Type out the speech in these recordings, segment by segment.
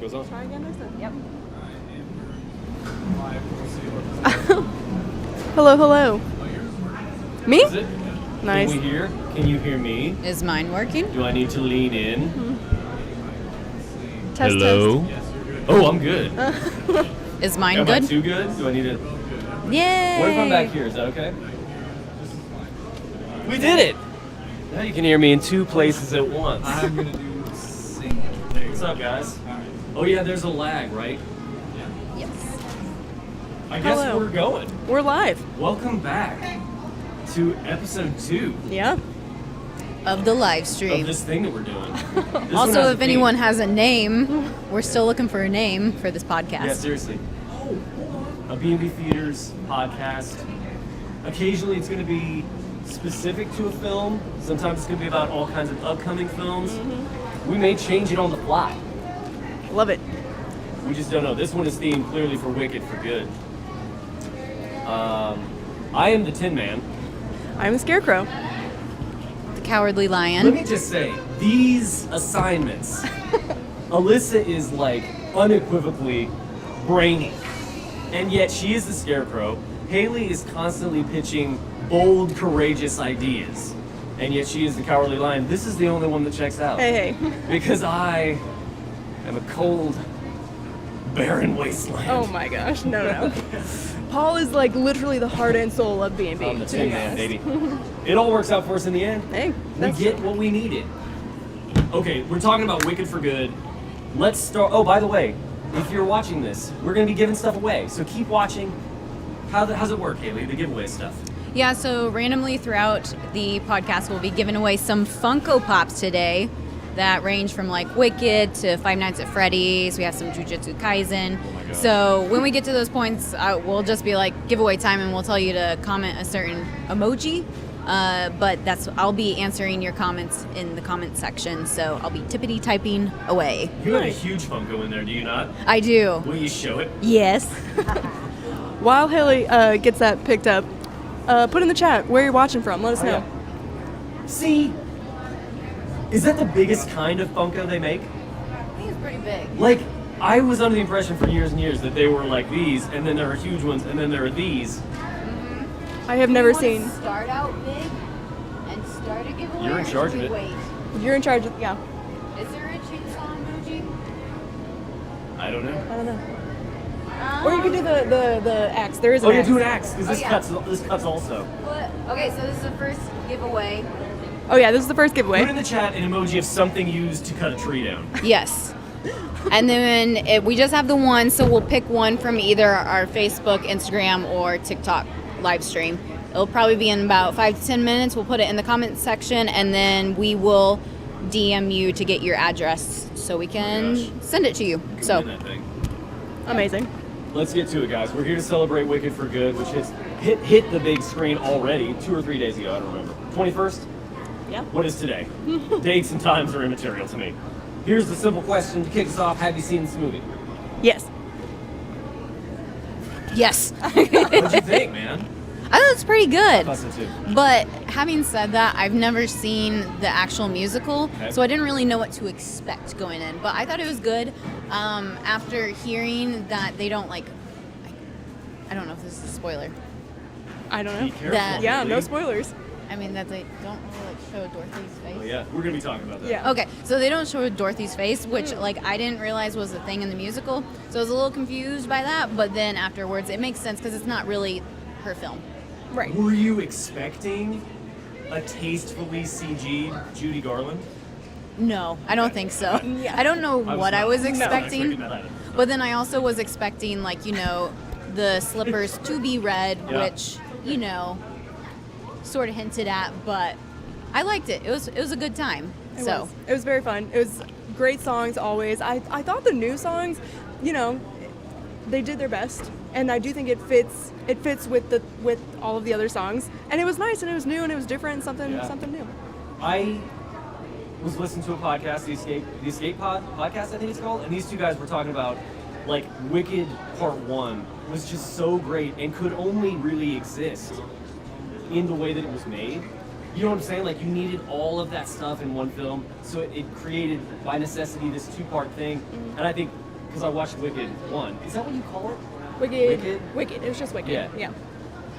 life goes on. Try again, Yep. Hello. Me? Is it? Nice. Can we hear? Can you hear me? Is mine working? Do I need to lean in? Test. Hello? Oh, I'm good. Is mine Am good? I too good? Do I need to... Yay! What if I'm back here? Is that okay? We did it! Now you can hear me in two places at once. I'm gonna do sing. What's up, guys? Oh yeah, there's a lag, right? Yes. I guess Hello. we're going. We're live. Welcome back to episode 2 Yeah. Of the live of stream. this thing that we're doing. This one has Also, a if theme. anyone has a name, we're still looking for a name for this podcast. Yeah, seriously. A B&B Theaters podcast. Occasionally it's going to be specific to a film. Sometimes it's going to be about all kinds of upcoming films. We may change it on the fly. Love it. We just don't know. This one is themed clearly for Wicked for Good. I am the Tin Man. I'm a scarecrow. The Cowardly Let Lion. me just say, these assignments, Alyssa is like unequivocally brainy. And yet she is the Scarecrow. Haley is constantly pitching bold, courageous ideas. And yet she is the Cowardly Lion. This is the only one that checks out. Hey. Because I am a cold, barren wasteland. Oh my gosh. No. Paul is like literally the heart and soul of B&B. I'm the to be Tin Man, honest. baby. It all works out for us in the end. Hey, We that's get what we needed. Okay, we're talking about Wicked for Good. Let's start. Oh, by the way, if you're watching this, we're going to be giving stuff away. So keep watching. How's it work, Haley, the giveaway stuff? Yeah, so randomly throughout the podcast, we'll be giving away some Funko Pops today that range from like Wicked to Five Nights at Freddy's. We have some Jujutsu Kaisen. Oh my gosh. So when we get to those points, we'll just be like giveaway time, and we'll tell you to comment a certain emoji. But I'll be answering your comments in the comment section. So I'll be tippity typing away. You have a huge Funko in there, do you not? I do. Will you show it? Yes. While Haley gets that picked up, put in the chat where you're watching from. Let us know. See, is that the biggest kind of Funko they make? I think it's pretty big. Like, I was under the impression for years and years that they were like these, and then there are huge ones, and then there are these. I have never seen. Start out big and start a giveaway. You're in charge of it. Wait. You're in charge of. Yeah. Is there a chainsaw emoji? I don't know. I don't know. Or you could do the axe. There is an Oh, yeah, axe. do an axe, because this yeah. cuts also. Okay, so this is the first giveaway. Oh yeah, this is the first Put giveaway. in the chat an emoji of something used to cut a tree down. Yes. And then we just have the one, so we'll pick one from either our Facebook, Instagram, or TikTok live stream. It'll probably be in about 5 to 10 minutes. We'll put it in the comments section, and then we will DM you to get your address so we can gosh. send it to you. Win So that thing. Amazing. Let's get to it, guys. We're here to celebrate Wicked for Good, which has hit the big screen already 2 or 3 days ago. I don't remember. 21st? Yeah. What is today? Dates and times are immaterial to me. Here's the simple question to kick us off. Have you seen this movie? Yes. yes. What'd you think, man? I thought it's pretty good. I thought so too. But having said that, I've never seen the actual musical, Okay. so I didn't really know what to expect going in. But I thought it was good. After hearing that they don't I don't know if this is a spoiler. I don't Be know. careful. That- Yeah, Haley. no spoilers. I mean, that they don't really show Dorothy's face. Oh, yeah, we're going to be talking about that. Yeah. Okay, so they don't show Dorothy's face, which I didn't realize was a thing in the musical. So I was a little confused by that, but then afterwards it makes sense because it's not really her film. Right. Were you expecting a tastefully CG'd Judy Garland? No, I don't think so. Yeah. I don't know what I was not expecting. that either. But then I also was expecting, the slippers to be red, Yeah. which, sort of hinted at, but I liked it. It was a good time. It was very fun. It was great songs always. I thought the new songs, they did their best, and I do think it fits with all of the other songs. And it was nice, and it was new, and it was different, something new. I was listening to a podcast, the Escape podcast, I think it's called, and these two guys were talking about Wicked Part 1 was just so great and could only really exist in the way that it was made. You know what I'm saying? You needed all of that stuff in one film, so it created by necessity this 2-part thing. And I think because I watched Wicked 1. Is that what you call it? Wicked. It was just Wicked. Yeah.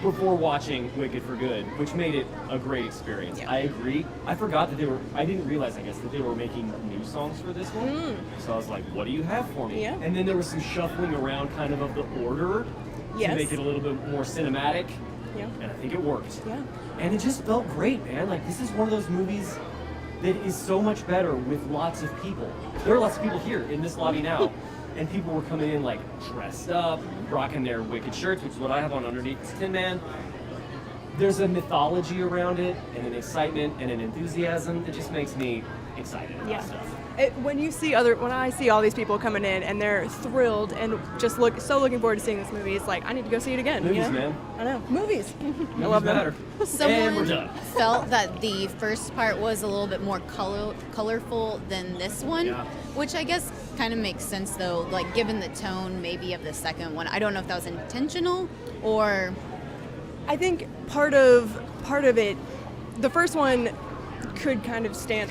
Before watching Wicked for Good, which made it a great experience. Yeah. I agree. I forgot that I didn't realize, I guess, that they were making new songs for this one. So I was like, what do you have for me? Yeah. And then there was some shuffling around kind of the order to Yes. make it a little bit more cinematic. Yeah. And I think it worked. Yeah. And it just felt great, man. Like, this is one of those movies that is so much better with lots of people. There are lots of people here in this lobby now, and people were coming in like dressed up, rocking their Wicked shirts, which is what I have on underneath. It's Tin Man. There's a mythology around it, and an excitement, and an enthusiasm that just makes me excited about Yeah. stuff. When I see all these people coming in and they're thrilled and just looking forward to seeing this movie, it's like I need to go see it again. Movies, you know? man. I know, movies. I Movies love them. matter. And we're Someone done. felt that the first part was a little bit more colorful than this one, Yeah. which I guess kind of makes sense though, like given the tone maybe of the second one. I don't know if that was intentional or I think part of it, the first one could kind of stand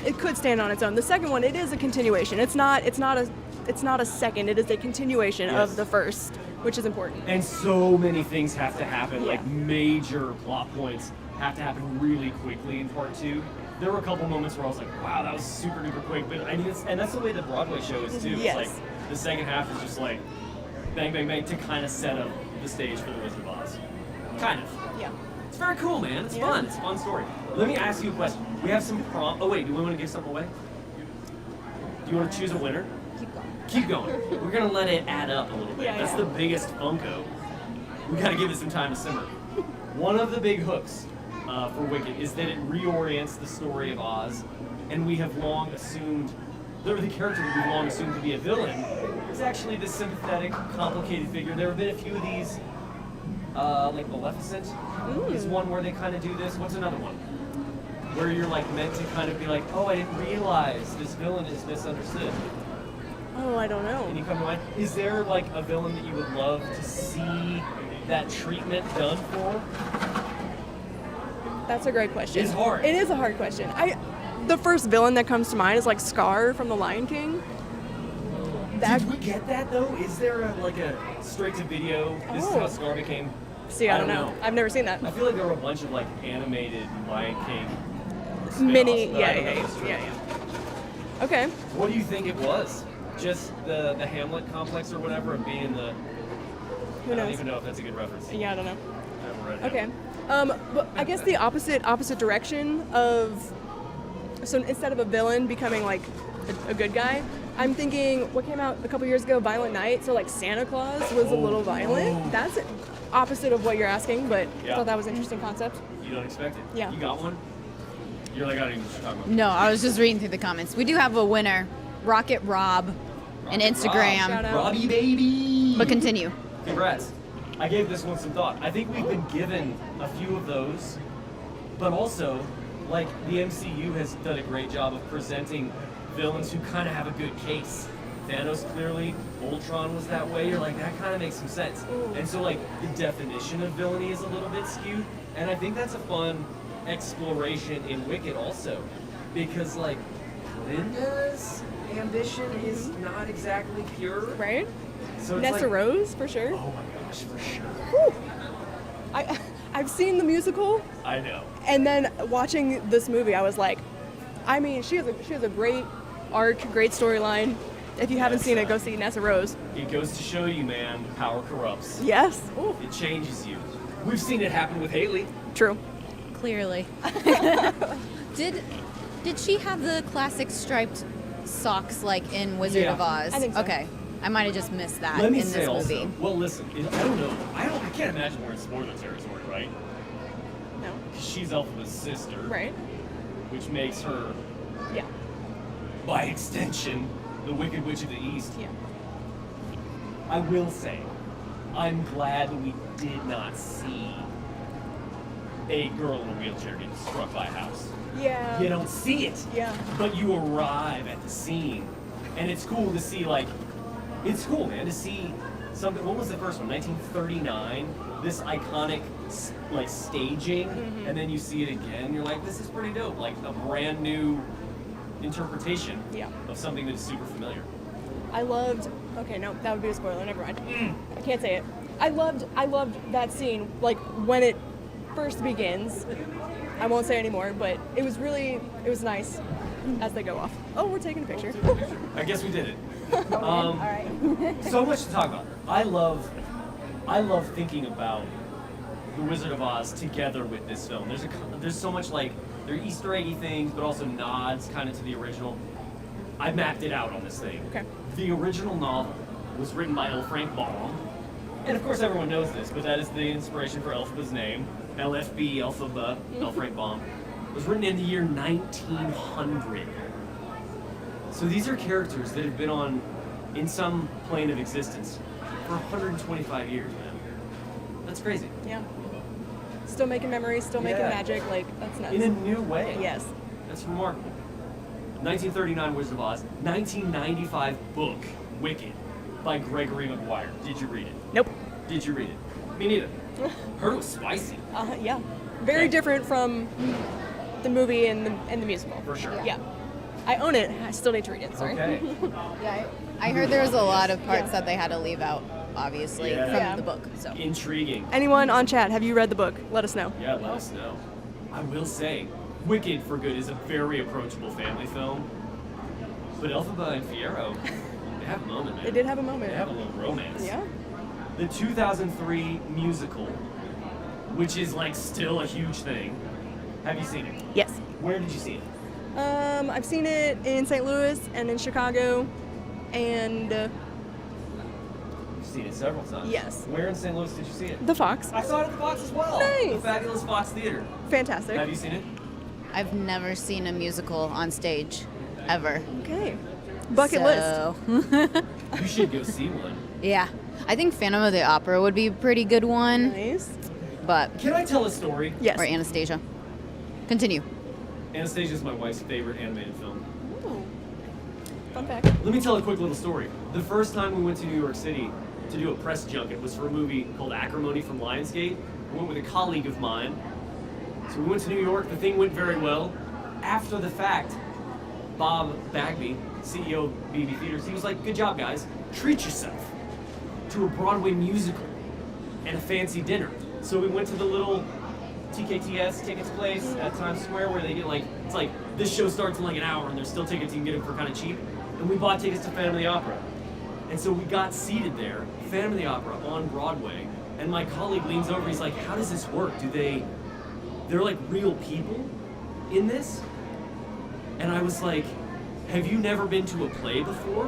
on its own. The second one, it is a continuation. It's not a second. It is a continuation Yes. of the first, which is important. And so many things have to happen, Yeah. like major plot points have to happen really quickly in part 2. There were a couple moments where I was like, wow, that was super duper quick. But I mean, and that's the way the Broadway show is too. Yes. It's like the second half is just like bang, bang, bang to kind of set up the stage for the Wizard of Oz. Kind of. Yeah. It's very cool, man. It's Yeah. fun. It's a fun story. Let me ask you a question. We have some Oh wait, do we want to give something away? Do you want to choose a winner? Keep going. We're gonna let it add up a little bit. Yeah, That's yeah. the biggest Funko. We gotta give it some time to simmer. One of the big hooks for Wicked is that it reorients the story of Oz, and we have long assumed, the character that we've long assumed to be a villain is actually this sympathetic, complicated figure. There have been a few of these, like Maleficent is one where they kind of do this. What's another one? Where you're like meant to kind of be like, oh, I didn't realize this villain is misunderstood. Oh, I don't Can you know. come to mind? Is there like a villain that you would love to see that treatment done for? That's a great question. It's hard. It is a hard question. The first villain that comes to mind is like Scar from The Lion King. Did we get that though? Is there a straight to video? This is Oh. how Scar became. See, I don't know. I've never seen that. I feel like there were a bunch of like animated Lion King. Mini, spin-offs, but I don't know yeah. for sure. Okay. What do you think it was? Just the Hamlet complex or whatever of being the. Who I don't knows? even know if that's a good reference. Yeah, I don't know. I haven't read it. Okay. But I guess the opposite direction of, so instead of a villain becoming like a good guy, I'm thinking what came out a couple years ago, Violent Night. So like Santa Claus was a little violent. That's opposite of what you're asking, but Yeah. I thought that was an interesting concept. You don't expect it. Yeah. You got one? You're like, I don't even know what you're talking about. no, I was just reading through the comments. We do have a winner, Rocket Rob, on Rocket Instagram. Shout out. Robbie baby! But continue. Congrats. I gave this one some thought. I think we've been given a few of those, but also, like, the MCU has done a great job of presenting villains who kind of have a good case. Thanos clearly, Ultron was that way. You're like, that kind of makes some sense. And so, like, the definition of villainy is a little bit skewed, and I think that's a fun exploration in Wicked also, because, like, Linda's ambition is not exactly pure. Right? So it's Nessa like, Rose, for sure. oh my gosh, for sure. Whew. I've seen the musical, I know. and then watching this movie, I was like, I mean, she has a great arc, great storyline. If you haven't Yes, seen it, go see Nessa Rose. It goes to show you, man, power corrupts. Yes. Ooh, It changes you. We've seen it happen with Haley. true. Clearly. Did she have the classic striped socks like in Wizard Yeah. of Oz? I think so. Okay. I might have just missed that Let me in say this also, movie. well, listen, I don't know. I can't imagine we're in spoiler territory, right? No. 'Cause she's Elphaba's sister, Right? which makes her, Yeah. by extension, the Wicked Witch of the East. Yeah. I will say, I'm glad that we did not see a girl in a wheelchair get struck by a house. Yeah. You don't see it. Yeah. But you arrive at the scene, and it's cool to see, like, it's cool, man, to see something. What was the first one? 1939. This iconic, like, staging, and then you see it again. You're like, this is pretty dope. Like a brand new interpretation Yeah. of something that is super familiar. I loved Okay, no, that would be a spoiler. Never mind. I can't say it. I loved that scene, like when it first begins. I won't say anymore, but it was nice as they go off. Oh, we're taking a picture. I guess we did it. All right. So much to talk about. I love thinking about The Wizard of Oz together with this film. There's so much like there are Easter eggy things, but also nods kind of to the original. I mapped it out on this thing. Okay. The original novel was written by L. Frank Baum, and of course everyone knows this, but that is the inspiration for Elphaba's name, LFB, Elphaba, L. Frank Baum. It was written in the year 1900. So these are characters that have been on in some plane of existence for 125 years, man. That's crazy. Yeah. Still making memories, still making magic, like, that's nuts. In a new way. Yes. That's remarkable. 1939 Wizard of Oz, 1995 book, Wicked, by Gregory Maguire. Did you read it? Nope. Did you read it? Me neither. Heard it was spicy. Yeah. Very Okay. different from the movie and the musical. For sure. Yeah. I own it. I still need to read it. Sorry. Okay. Yeah, I heard there was a lot of parts that they had to leave out, obviously, Yeah. from Yeah. the book. So Intriguing. Anyone on chat, have you read the book? Let us know. Yeah, let us know. I will say, Wicked for Good is a very approachable family film. But Elphaba and Fiyero, they have a moment, man. They did have a moment. They have a little romance. Yeah. The 2003 musical, which is like still a huge thing. Have you seen it? Yes. Where did you see it? I've seen it in St. Louis and in Chicago, and You've seen it several times. Yes. Where in St. Louis did you see it? the Fox. I saw it at the Fox as well. Nice. The fabulous Fox Theater. Fantastic. Have you seen it? I've never seen a musical on stage, ever. Okay. Bucket list. list. You should go see one. Yeah, I think Phantom of the Opera would be a pretty good one, Nice. but Can I tell a story? Yes. or Anastasia. Continue. Anastasia is my wife's favorite animated film. Ooh. Fun fact. Let me tell a quick little story. The first time we went to New York City to do a press junket was for a movie called Acrimony from Lionsgate. I went with a colleague of mine. So we went to New York. The thing went very well. After the fact, Bob Bagby, CEO of BB Theaters, he was like, "Good job, guys. Treat yourself to a Broadway musical and a fancy dinner." So we went to the little TKTS tickets place at Times Square where they get like, it's like, this show starts in like an hour and there's still tickets, you can get them for kind of cheap. And we bought tickets to Phantom of the Opera. And so we got seated there, Phantom of the Opera on Broadway. And my colleague leans over, he's like, "How does this work? They're like real people in this?" And I was like, "Have you never been to a play before?"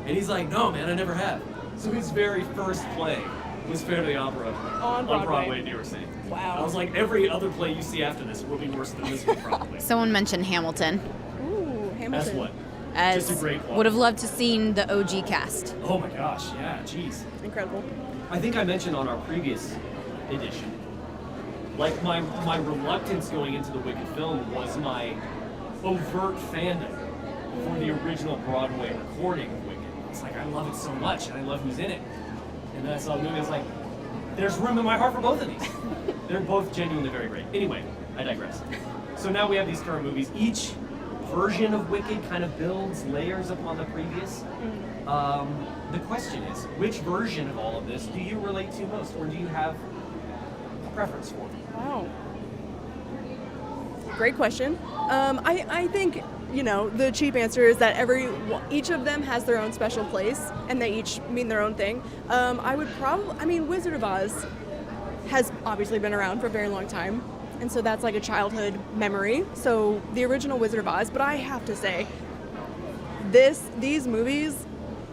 And he's like, "No, man, I never have." So his very first play was Phantom of the Opera On Broadway. in New York City. Wow. I was like, every other play you see after this will be worse than this one, probably. Someone mentioned Hamilton, Ooh, Hamilton. That's what? as Just a great plot. would have loved to seen the OG cast. Oh my gosh, yeah, jeez. Incredible. I think I mentioned on our previous edition, like my reluctance going into the Wicked film was my overt fandom for the original Broadway recording of Wicked. It's like, I love it so much, and I love who's in it. And then I saw the movie, I was like, there's room in my heart for both of these. They're both genuinely very great. Anyway, I digress. So now we have these current movies. Each version of Wicked kind of builds layers upon the previous. The question is, which version of all of this do you relate to most, or do you have a preference for? Wow. Great question. I think, the cheap answer is that each of them has their own special place, and they each mean their own thing. Wizard of Oz has obviously been around for a very long time, and so that's like a childhood memory. So the original Wizard of Oz, but I have to say, these movies,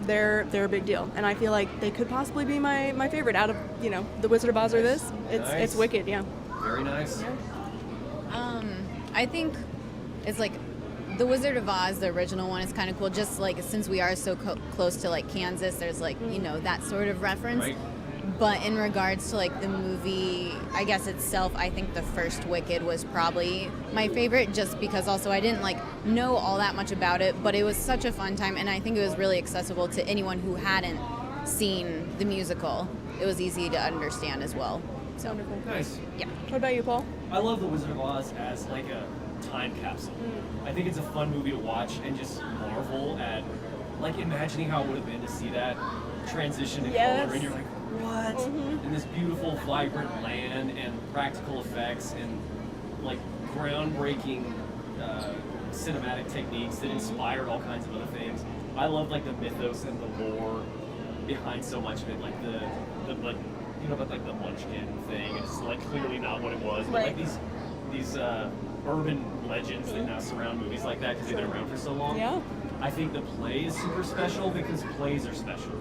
they're a big deal, and I feel like they could possibly be my favorite out of the Wizard of Oz or this. It's Nice. Wicked, yeah. Very nice. I think it's like the Wizard of Oz, the original one, is kind of cool. Just like since we are so close to like Kansas, there's like that sort of reference. Right. But in regards to like the movie, I guess itself, I think the first Wicked was probably my favorite, just because also I didn't like know all that much about it, but it was such a fun time, and I think it was really accessible to anyone who hadn't seen the musical. It was easy to understand as well. So Wonderful. Nice. yeah. What about you, Paul? I love The Wizard of Oz as like a time capsule. I think it's a fun movie to watch and just marvel at like imagining how it would have been to see that transition to Yes. color, and you're like, what? Mhm. In this beautiful, vibrant land and practical effects and like groundbreaking cinematic techniques that inspired all kinds of other things. I love like the mythos and the lore behind so much of it, like the like you know about like the Munchkin thing. It's like clearly not what it was, but like Right. these urban legends that now surround movies like that because they've been around for so long. Yeah. I think the play is super special because plays are special.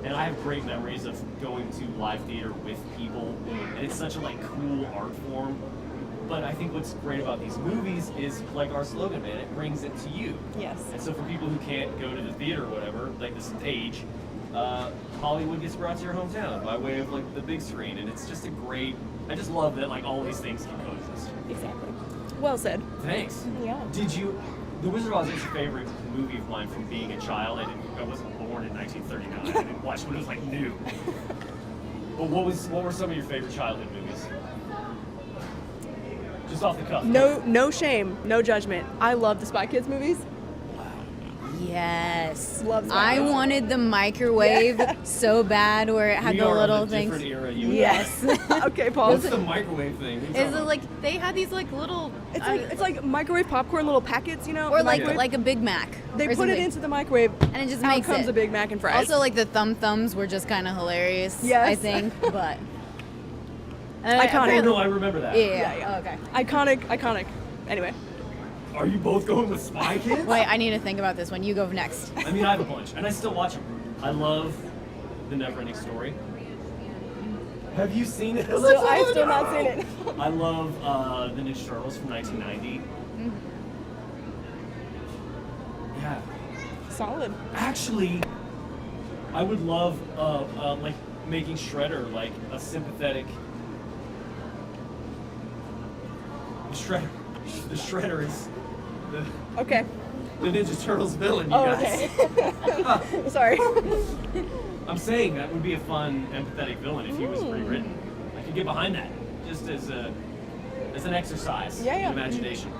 And I have great memories of going to live theater with people, and it's such a like cool art form. But I think what's great about these movies is like our slogan, man, it brings it to you. Yes. And so for people who can't go to the theater or whatever, like the stage, Hollywood gets brought to your hometown by way of like the big screen, and it's just a great. I just love that like all these things can coexist. Exactly. Well said. Thanks. Yeah. Did you? The Wizard of Oz is a favorite movie of mine from being a child. I wasn't born in 1939. I didn't watch when it was like new. But what were some of your favorite childhood movies? Just off the cuff. No shame, no judgment. I love the Spy Kids movies. Yes. Love Spy I Kids. wanted the microwave so bad where it had We the are little of a things. different era, you and I. Yes. Okay, Paul. What's the microwave thing? What are you Is talking it about? like they had these like little It's like microwave popcorn, little packets, you know. or the like microwave. like a Big Mac. They or put it something. into the microwave, and it just out makes comes it. a Big Mac and fries. Also, like the thumbs were just kind of hilarious. Yes. I think, but Iconic. Oh, no, I remember that. Yeah. Yeah. Okay. iconic. Anyway, Are you both going with Spy Kids? Wait, I need to think about this one. You go next. I mean, I have a bunch, and I still watch them. I love The Neverending Story. Have you seen it? I've still not seen it. I love the Ninja Turtles from 1990. Yeah. Solid. Actually, I would love like making Shredder like a sympathetic. The Shredder is Okay. the Ninja Turtles villain, you Oh, guys. okay. Sorry. I'm saying that would be a fun, empathetic villain if he was rewritten. I could get behind that, just as an exercise Yeah. in imagination.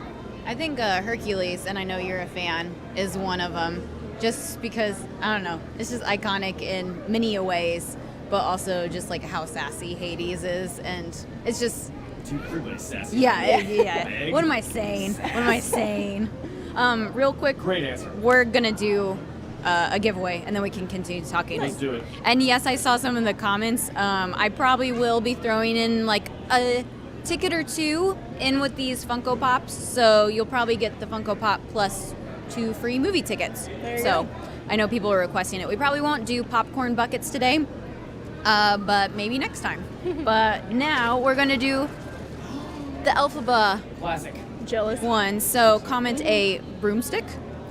I think Hercules, and I know you're a fan, is one of them. Just because I don't know, it's just iconic in many ways, but also just like how sassy Hades is, and it's just Dude, everybody's sassy. yeah. Meg. What am I saying? Real quick, Great answer. we're gonna do a giveaway, and then we can continue talking. Let's do it. And yes, I saw some in the comments. I probably will be throwing in like a ticket or two in with these Funko Pops, so you'll probably get the Funko Pop plus 2 free movie tickets. There you So go. I know people are requesting it. We probably won't do popcorn buckets today, but maybe next time. But now we're gonna do the Elphaba Classic. Jealous. one. So comment a broomstick.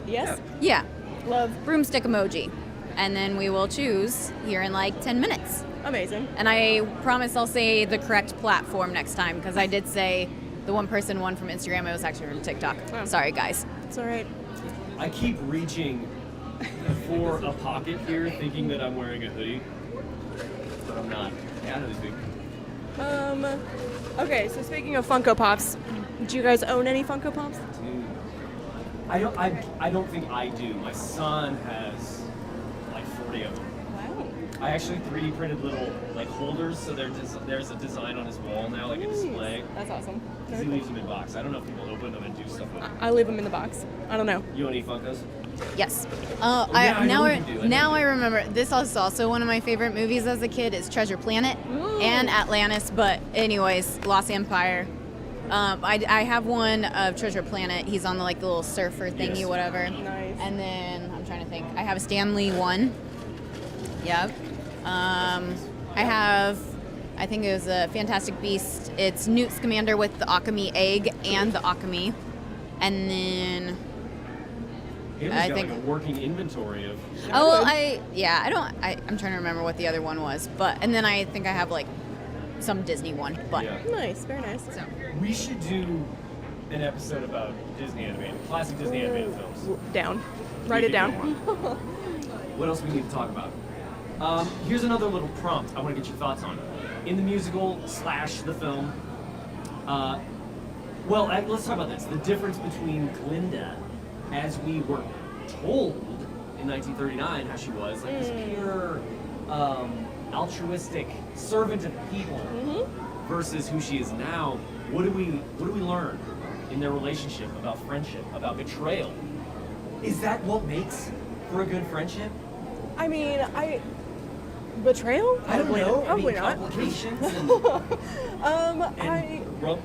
Yes. Yeah, Love. broomstick emoji, and then we will choose here in like 10 minutes. Amazing. And I promise I'll say the correct platform next time, because I did say the one person won from Instagram. It was actually from TikTok. Oh. Sorry, guys. It's all right. I keep reaching for a pocket here, thinking that I'm wearing a hoodie, but I'm not. Yeah, I think. Okay, so speaking of Funko Pops, do you guys own any Funko Pops? Dude, I don't think I do. My son has like 40 of them. Wow. I actually 3D printed little like holders, so there's a design on his wall now, like a display. That's awesome. 'Cause he leaves them in box. I don't know if people open them and do stuff with them. I leave them in the box. I don't know. You own any Funkos? Yes. yeah, I know you do. I know Now you I do. remember. This is also one of my favorite movies as a kid. Is Treasure Planet and Atlantis. But anyways, Lost Empire. I have one of Treasure Planet. He's on the like the little surfer thingy, Yes. whatever. Nice. And then I'm trying to think. I have a Stanley one. Yep. I have. I think it was a Fantastic Beast. It's Newt Scamander with the Akame egg and the Akame. And then Haley's I got think- like a working inventory of. oh well, I'm trying to remember what the other one was, and then I think I have like some Disney one, but Yeah. Nice. Very nice. so We should do an episode about Disney animated, classic Disney animated films. Down. Write it down. What else we need to talk about? Here's another little prompt I want to get your thoughts on. In the musical / the film, let's talk about this. The difference between Glinda, as we were told in 1939, how she was, like this pure altruistic servant of people, versus who she is now. What do we learn in their relationship about friendship, about betrayal? Is that what makes for a good friendship? I mean, betrayal? I don't know. Probably not. Complications and,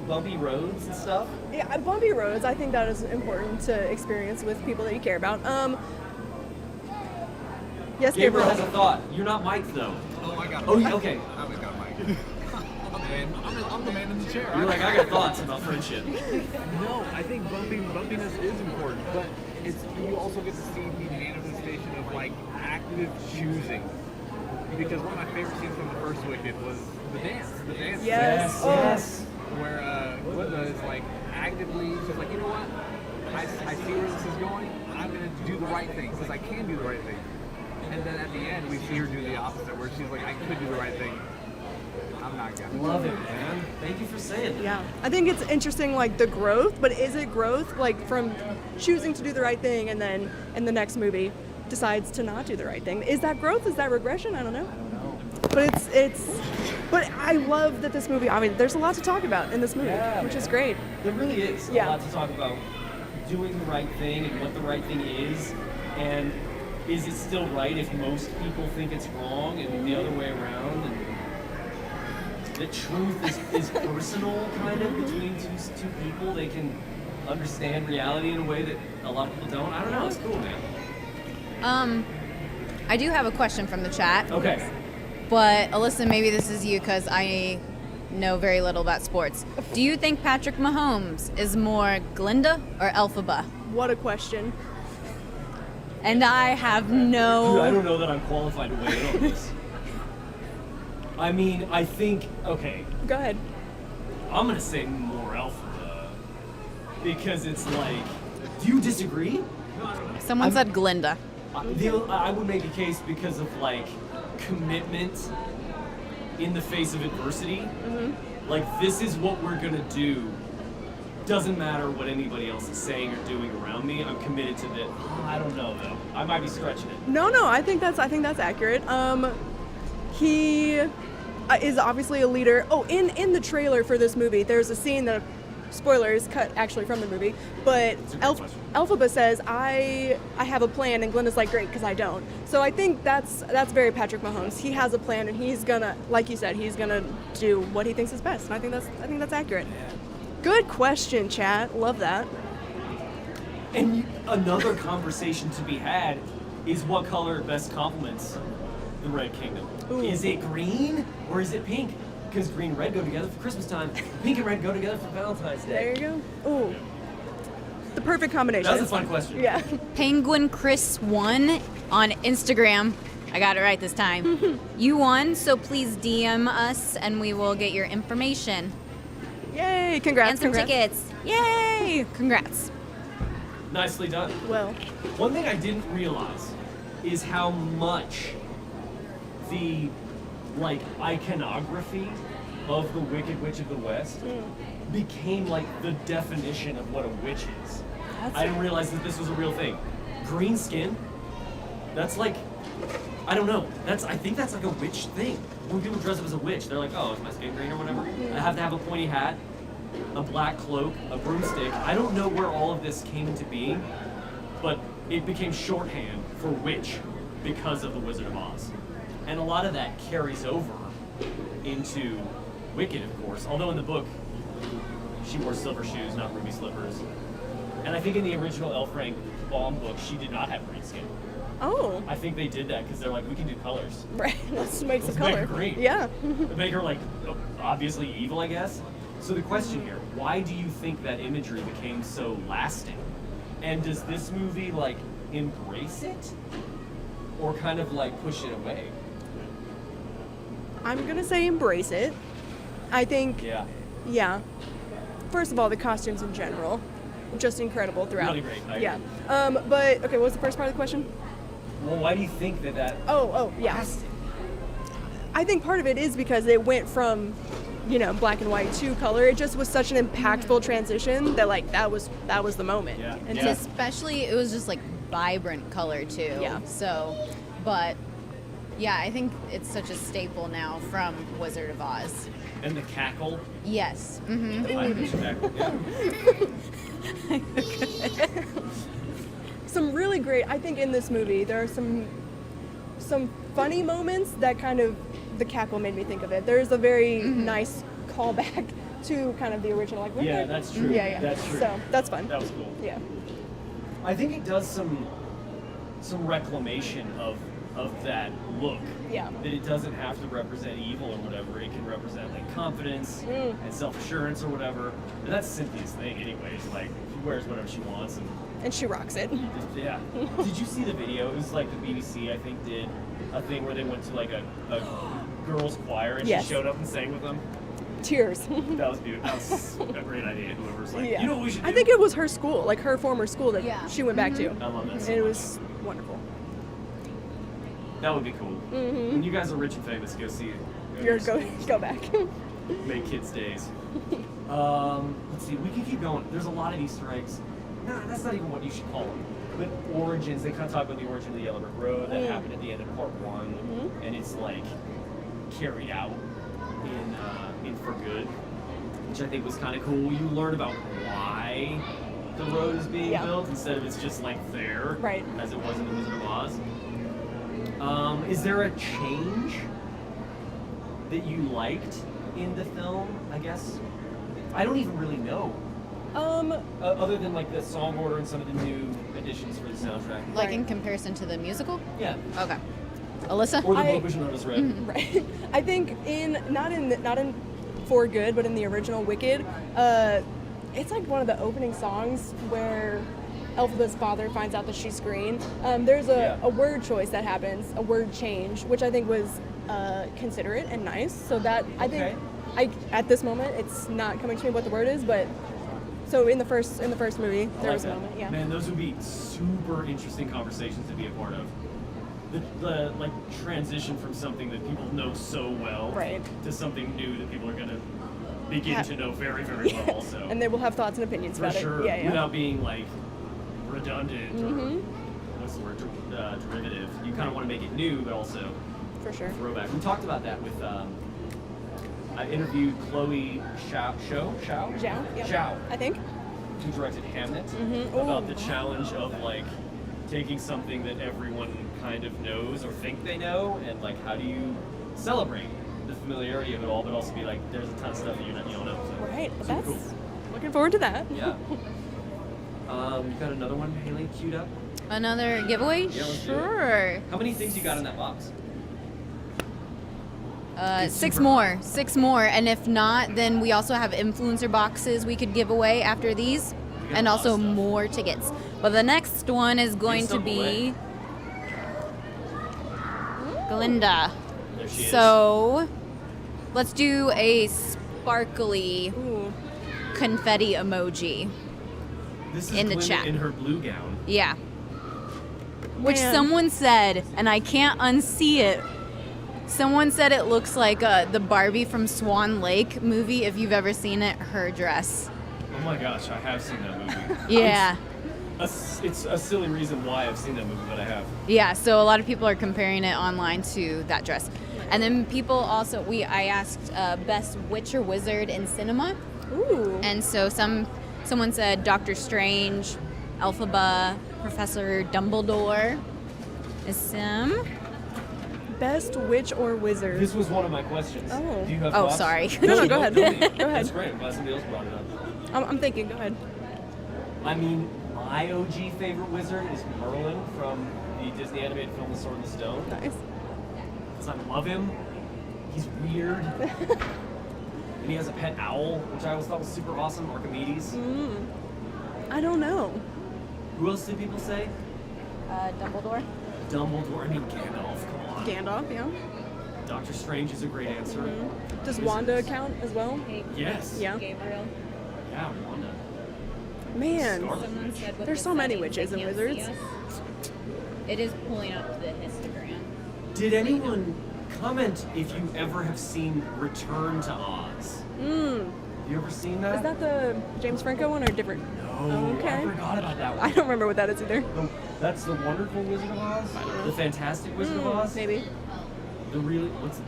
bumpy roads and stuff. Yeah, bumpy roads. I think that is important to experience with people that you care about. Yes, Gabriel Gabriel. has a thought. You're not Mike though. Oh, I got it. Oh, okay. I always got a mic. I'm the man in the chair. You're like, I got thoughts about friendship. No, I think bumpiness is important, but you also get to see the manifestation of like active choosing. Because one of my favorite scenes from the first Wicked was the dance. The dance. Yes. Yes. Where Glinda is like actively, she's like, you know what? I see where this is going. I'm gonna do the right thing because I can do the right thing. And then at the end, we see her do the opposite, where she's like, I could do the right thing. I'm not gonna. Love it, man. Thank you for saying that. Yeah, I think it's interesting, like the growth, but is it growth like from choosing to do the right thing and then in the next movie decides to not do the right thing? Is that growth? Is that regression? I don't know. But but I love that this movie, I mean, there's a lot to talk about in this movie, which is great. There really is Yeah. a lot to talk about doing the right thing and what the right thing is, and is it still right if most people think it's wrong and the other way around, and the truth is personal kind of between two people. They can understand reality in a way that a lot of people don't. I don't know, it's cool, man. I do have a question from the chat. Okay. But Alyssa, maybe this is you because I know very little about sports. Do you think Patrick Mahomes is more Glinda or Elphaba? What a question. And I have Dude, I no. don't know that I'm qualified to weigh in on this. I mean, I think, okay, Go ahead. I'm gonna say more Alpha because it's like, do you disagree? Someone said Glinda. I would make a case because of like commitment in the face of adversity. Like, this is what we're gonna do. Doesn't matter what anybody else is saying or doing around me. I'm committed to that. I don't know though. I might be stretching it. No, I think that's accurate. He is obviously a leader. Oh, in the trailer for this movie, there's a scene that, spoilers, cut actually from the movie, but It's a good question. Elphaba says, I have a plan, and Glinda's like, great, because I don't. So I think that's very Patrick Mahomes. He has a plan, and he's gonna, like you said, he's gonna do what he thinks is best, and I think that's accurate. Good question, chat. Love that. And another conversation to be had is what color best complements the Red Kingdom. Ooh. Is it green or is it pink? Because green and red go together for Christmas time. Pink and red go together for Valentine's Day. There you go. Ooh. The perfect combination. That's a fun question. Yeah. Penguin Chris won on Instagram. I got it right this time. You won, so please DM us and we will get your information. Yay. Congrats. And some congrats. tickets. Yay! Congrats. Nicely done. Well, One thing I didn't realize is how much the iconography of the Wicked Witch of the West became like the definition of what a witch is. I didn't realize that this was a real thing. Green skin, that's like, I don't know. I think that's like a witch thing. When people dress up as a witch, they're like, oh, is my skin green or whatever? I have to have a pointy hat, a black cloak, a broomstick. I don't know where all of this came into being, but it became shorthand for witch because of the Wizard of Oz. And a lot of that carries over into Wicked, of course. Although in the book, she wore silver shoes, not ruby slippers. And I think in the original L. Frank Baum book, she did not have green skin. oh, I think they did that because they're like, we can do colors. right. Let's make some Let's make color. her green. Yeah. To make her like obviously evil, I guess. So the question here, why do you think that imagery became so lasting? And does this movie like embrace it or kind of like push it away? I'm gonna say embrace it. I think, Yeah. yeah. First of all, the costumes in general, just incredible throughout. Really great, I Yeah. agree. But okay, what was the first part of the question? Well, why do you think that Oh, yeah. lasted? I think part of it is because it went from, black and white to color. It just was such an impactful transition that like that was the moment. Yeah. And Yeah. Especially, it was just like vibrant color too. Yeah. So, but yeah, I think it's such a staple now from Wizard of Oz. And the cackle. Yes. Mm-hmm. The high-pitched cackle. Yeah. Some really great. I think in this movie there are some funny moments that kind of the cackle made me think of it. There's a very nice callback to kind of the original. Like, Yeah, that's true. Yeah. That's true. So that's fun. That was cool. Yeah. I think it does some reclamation of that look. Yeah. That it doesn't have to represent evil or whatever. It can represent like confidence and self-assurance or whatever. And that's Cynthia's thing, anyways. Like she wears whatever she wants And she rocks it. yeah. Did you see the video? It was like the BBC, I think, did a thing where they went to like a girls' choir and Yes. she showed up and sang with them. Tears. That was beautiful. That was a great idea. Whoever's like, Yeah. you know what we should do? I think it was her school, like her former school that Yeah. she went back to. I love that so And it much. was wonderful. That would be cool. When you guys are rich and famous, go see it. You're to your go back. school. Make kids' days. Let's see. We can keep going. There's a lot of Easter eggs. Nah, that's not even what you should call them. But origins. They kind of talk about the origin of the Yellow Brick Road that happened at the end of part 1, and it's like carried out in For Good, which I think was kind of cool. You learn about why the road is being built instead of it's just like there, Right. as it was in the Wizard of Oz. Is there a change that you liked in the film? I guess I don't even really know. Other than like the song order and some of the new additions for the soundtrack. Like in comparison to the musical? Yeah. Okay. Alyssa? Or the book which none of us read. Right. I think not in For Good, but in the original Wicked, it's like one of the opening songs where Elphaba's father finds out that she's green. There's a word choice that happens, a word change, which I think was considerate and nice. So that I think at this moment it's not coming to me what the word is, but so in the first movie there was a moment. Yeah. Man, those would be super interesting conversations to be a part of. The like transition from something that people know so well Right. to something new that people are gonna begin to know very, very well also. And they will have thoughts and opinions For about sure. it. Yeah. Without being like redundant or what's the word? Derivative. You kind of want to make it new, but also For sure. throwback. We talked about that with. I interviewed Chloe Zhao, Zhao, yeah. Zhao, I think. who directed Hamnet, Ooh. about the challenge of like taking something that everyone kind of knows or think they know, and like how do you celebrate the familiarity of it all, but also be like, there's a ton of stuff that you don't know. So Right. super That's cool. looking forward to that. Yeah. You got another one, Haley, queued up? Another giveaway? Yeah, let's do it. Sure. How many things you got in that box? Six super more. And if not, then we also have influencer boxes we could give away after these, got and a lot also of stuff. more tickets. But the next one is going to stuff be away. Glinda. There she is. So let's do a sparkly Ooh. confetti emoji. This is in the Glinda chat. in her blue gown. Yeah. Which Man. someone said, and I can't unsee it. Someone said it looks like the Barbie from Swan Lake movie, if you've ever seen it, her dress. Oh my gosh, I have seen that movie. Yeah. It's a silly reason why I've seen that movie, but I have. Yeah, so a lot of people are comparing it online to that dress. And then people also, I asked best witch or wizard in cinema. Ooh. And so someone said Doctor Strange, Elphaba, Professor Dumbledore. Best witch or wizard? This was one of my questions. Oh. Do you have Oh, thoughts? sorry. No, go ahead. Don't be. Go ahead. That's great. I'm glad somebody else brought it up. I'm thinking. Go ahead. I mean, my OG favorite wizard is Merlin from the Disney animated film The Sword and the Stone. Nice. Because I love him. He's weird. And he has a pet owl, which I always thought was super awesome, Archimedes. I don't know. Who else did people say? Dumbledore. Dumbledore. I mean, Gandalf. Come on. Gandalf. Yeah. Doctor Strange is a great answer. Does Wanda count as well? Yes. Yeah. Gabriel. Yeah, Wanda. Man. Scarlet Someone Witch. said with There's the so many settings, witches they and can't see wizards. us. It is pulling up the histogram. Did anyone comment if you ever have seen Return to Oz? You ever seen that? Is that the James Franco one or different? No, Okay. I forgot about that one. I don't remember what that is either. The That's the Wonderful Wizard of Oz? The Fantastic Wizard of Oz? Maybe. The really, what's it?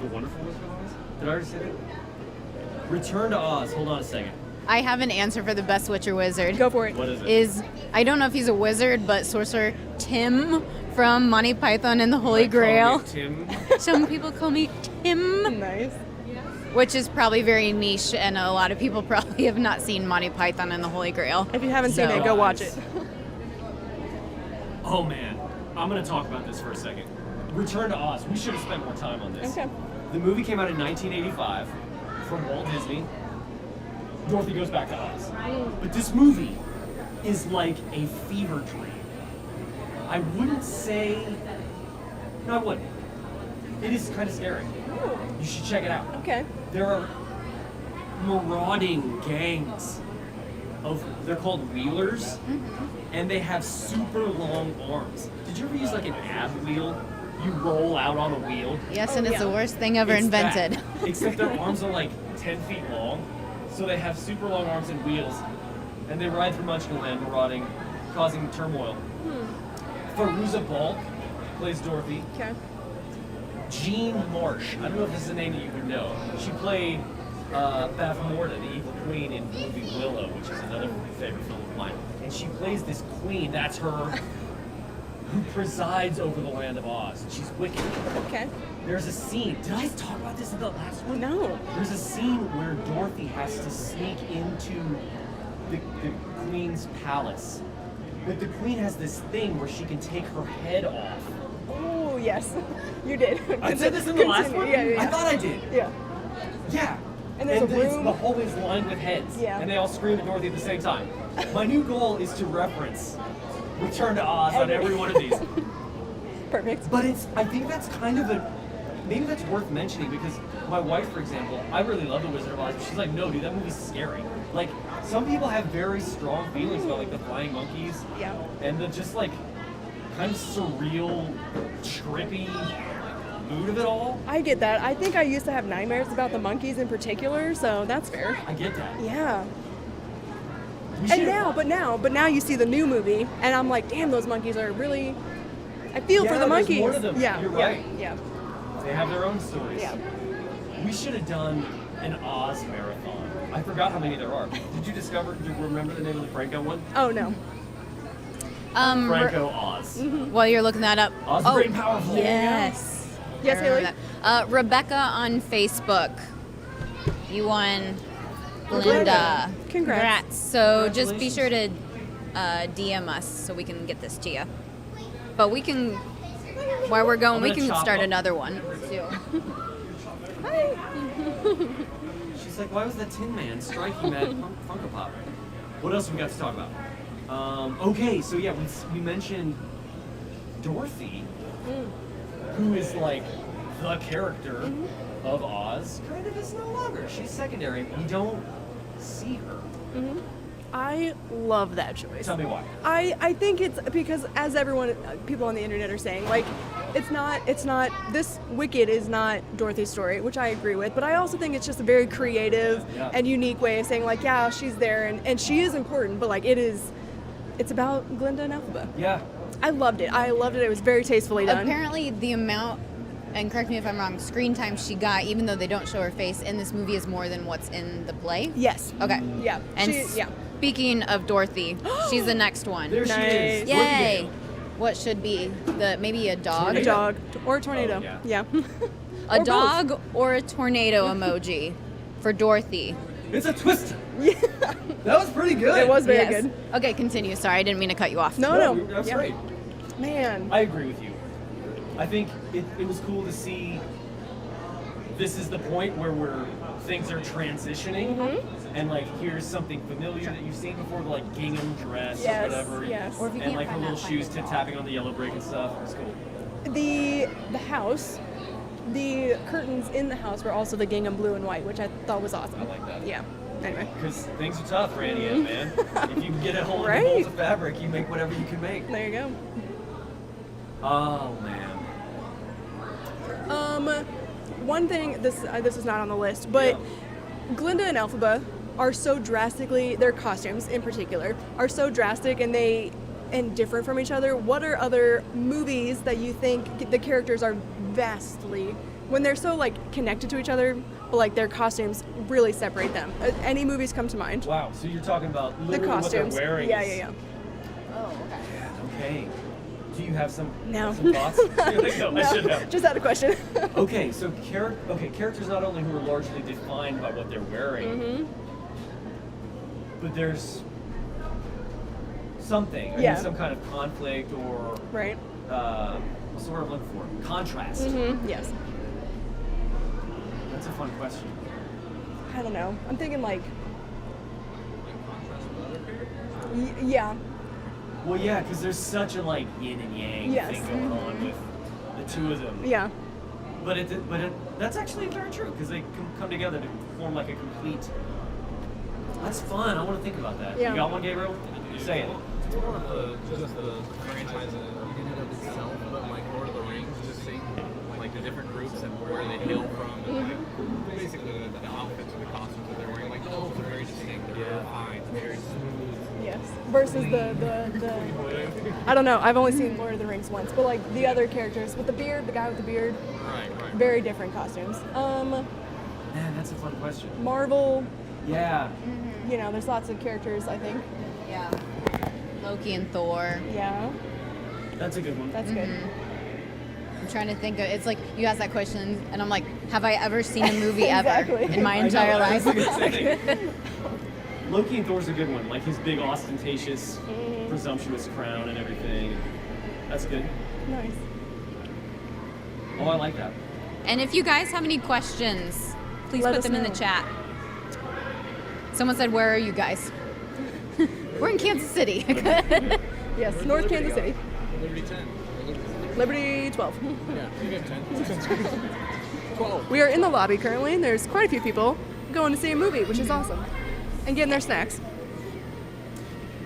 The Wonderful Wizard of Oz? Did I already say that? Return to Oz. Hold on a second. I have an answer for the best witch or wizard. Go for it. What is it? I don't know if he's a wizard, but sorcerer Tim from Monty Python and the Holy Like, call Grail. me Tim. Some people call me Tim, Nice. which is probably very niche, and a lot of people probably have not seen Monty Python and the Holy Grail. If you haven't seen So- it, go watch it. Oh man, I'm gonna talk about this for a second. Return to Oz. We should have spent more time on this. Okay. The movie came out in 1985 from Walt Disney. Dorothy goes back to Oz. But this movie is like a fever dream. I wouldn't say. No, I wouldn't. It is kind of scary. You should check it out. Okay. There are marauding gangs of, they're called wheelers, and they have super long arms. Did you ever use like an ab wheel? You roll out on a wheel. Yes, Oh, and it's yeah. the worst thing ever It's that. invented. Except their arms are like 10 feet long, so they have super long arms and wheels, and they ride through Munchkinland marauding, causing turmoil. Fairuza Balk plays Dorothy. Okay. Jean Marsh, I don't know if this is a name that you would know. She played Bavmorda, the evil queen in the movie Willow, which is another favorite film of mine. And she plays this queen, that's her, who presides over the land of Oz. She's wicked. Okay. There's a scene, did I talk about this in the last one? No. There's a scene where Dorothy has to sneak into the queen's palace. But the queen has this thing where she can take her head off. Oh, yes. You did. I said this in the last one? Yeah, yeah. I thought I did. Yeah. Yeah. And there's a room. The hallway's lined with heads. Yeah. And they all scream at Dorothy at the same time. My new goal is to reference Return to Oz on every one of these. Perfect. But I think that's kind of maybe that's worth mentioning because my wife, for example, I really love The Wizard of Oz, but she's like, no, dude, that movie's scary. Like, some people have very strong feelings about like the flying monkeys. Yeah. And the just like kind of surreal, trippy mood of it all. I get that. I think I used to have nightmares about the monkeys in particular, so that's fair. I get that. Yeah. We And should- but now you see the new movie, and I'm like, damn, those monkeys are really. I feel for Yeah, the there's monkeys. more to them. Yeah. You're yeah, right. Yeah. They have their own stories. Yeah. We should have done an Oz marathon. I forgot how many there are. Did you remember the name of the Franco one? Oh no. Franco Oz. While you're looking that up. Oz the Great and Powerful. Yes. Yes, I remember Haley? that. Rebecca on Facebook. You won Linda. Congrats. So just be sure to DM us so we can get this to you. But we can, while we're going, I'm we gonna can chop start up. another one too. She's like, why was that Tin Man striking that Funko Pop? What else have we got to talk about? Okay, so yeah, we mentioned Dorothy, who is like the character of Oz. Kind of is no longer. She's secondary. We don't see her. I love that choice. Tell me why. I think it's because as people on the internet are saying, like, it's not, this Wicked is not Dorothy's story, which I agree with, but I also think it's just a very creative Yeah. and unique way of saying, like, yeah, she's there and she is important, but like it's about Glinda and Elphaba. Yeah. I loved it. It was very tastefully done. Apparently, the amount, and correct me if I'm wrong, screen time she got, even though they don't show her face in this movie, is more than what's in the play. Yes. Okay. Yeah. And yeah. speaking of Dorothy, she's the next one. There she Nice. is. Yay! Dorothy. What should be maybe a dog? A dog or a tornado. Oh, yeah. Yeah. A Or both. dog or a tornado emoji for Dorothy. It's a twist. That was pretty good. It was very Yes. good. Okay, continue. Sorry, I didn't mean to cut you off. No. That's Yeah. great. Man. I agree with you. I think it was cool to see this is the point where things are transitioning and like here's something familiar that you've seen before, like gingham dress Yes, or whatever. yes. Or if you and can't like her find little that, shoes find it. tapping on the yellow brick and stuff. It was cool. The house, the curtains in the house were also the gingham blue and white, which I thought was awesome. I like that. Yeah. Anyway. Because things are tough for Annie Ann, man. If you can get a hold of Right. the bolts of fabric, you make whatever you can make. There you go. Oh man. One thing, this is not on the list, but Yeah. Glinda and Elphaba are so drastically, their costumes in particular, are so drastic and they and different from each other, what are other movies that you think the characters are vastly, when they're so like connected to each other, but like their costumes really separate them? Any movies come to mind? Wow, so you're talking about The literally costumes. what they're wearing. Yeah, is- yeah, Oh, okay. Okay. Do you have some, No. some thoughts? You're like, no, I should yeah. have. Just had a question. Okay, so characters not only who are largely defined by what they're wearing, Mm-hmm. but there's something, I Yeah. mean, some kind of conflict or Right. what's the word I'm looking for? Contrast. Mm-hmm. Yes. That's a fun question. I don't know. I'm thinking like, Like contrast with other characters. yeah. Well, yeah, because there's such a like yin and yang Yes. thing going on with the two of them. Yeah. But that's actually very true because they can come together to form like a complete. That's fun. I want to think about that. Yeah. You got one, Gabriel? Say it. It's more of just the franchise in and of itself, but like Lord of the Rings, just seeing like the different groups and where they hail from, and like basically the outfits and the costumes that they're wearing. Like the elves are very distinct, they're refined, very smooth. Yes. Versus the I don't know. I've only seen Lord of the Rings once, but like the other characters with the beard, the guy with the beard, Right. very different costumes. Man, that's a fun question. Marvel, Yeah. you know, there's lots of characters, I think. Yeah. Loki and Thor. Yeah, That's a good one. that's good. I'm trying to think of, it's like you asked that question and I'm like, have I ever seen a movie Exactly. ever in my I know, entire I was life? gonna say. Loki and Thor's a good one. Like his big ostentatious, presumptuous crown and everything. That's good. Nice. Oh, I like that. And if you guys have any questions, please Let put us them in the know. chat. Someone said, where are you guys? We're in Kansas City. Yes, North Kansas City. Liberty 10. Liberty 12. Yeah, you get 10. 12. We are in the lobby currently, and there's quite a few people going to see a movie, which is awesome, and getting their snacks.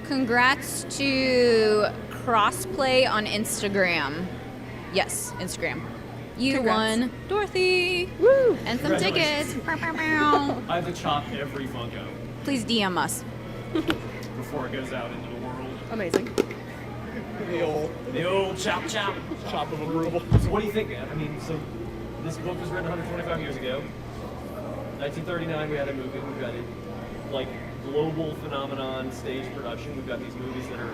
Congrats to Crossplay on Instagram. Yes, Instagram. You Congrats. won Dorothy Woo! and some tickets. Congratulations. Bow, bow, bow. I have to chop every Funko Please DM us. before it goes out into the world. Amazing. The old chop chop. Chop of approval. So what do you think, man? I mean, so this book was written 125 years ago. 1939, we had a movie. We've got a like global phenomenon, stage production. We've got these movies that are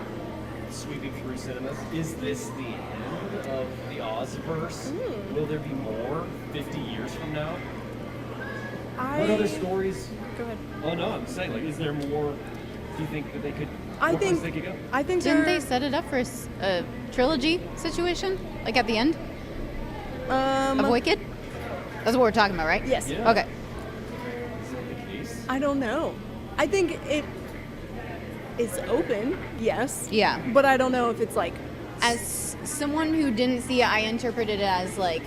sweeping through cinemas. Is this the end of the Ozverse? Will there be more 50 years from now? What other stories? Go ahead. Oh no, I'm saying like, is there more? Do you think that they could? I more places think. they could go? I think Didn't there- they set it up for a trilogy situation? Like at the end of Wicked? That's what we're talking about, right? Yes. Yeah. Okay. Is that the case? I don't know. I think it is open. Yes. Yeah. But I don't know if it's like. As someone who didn't see it, I interpreted it as like,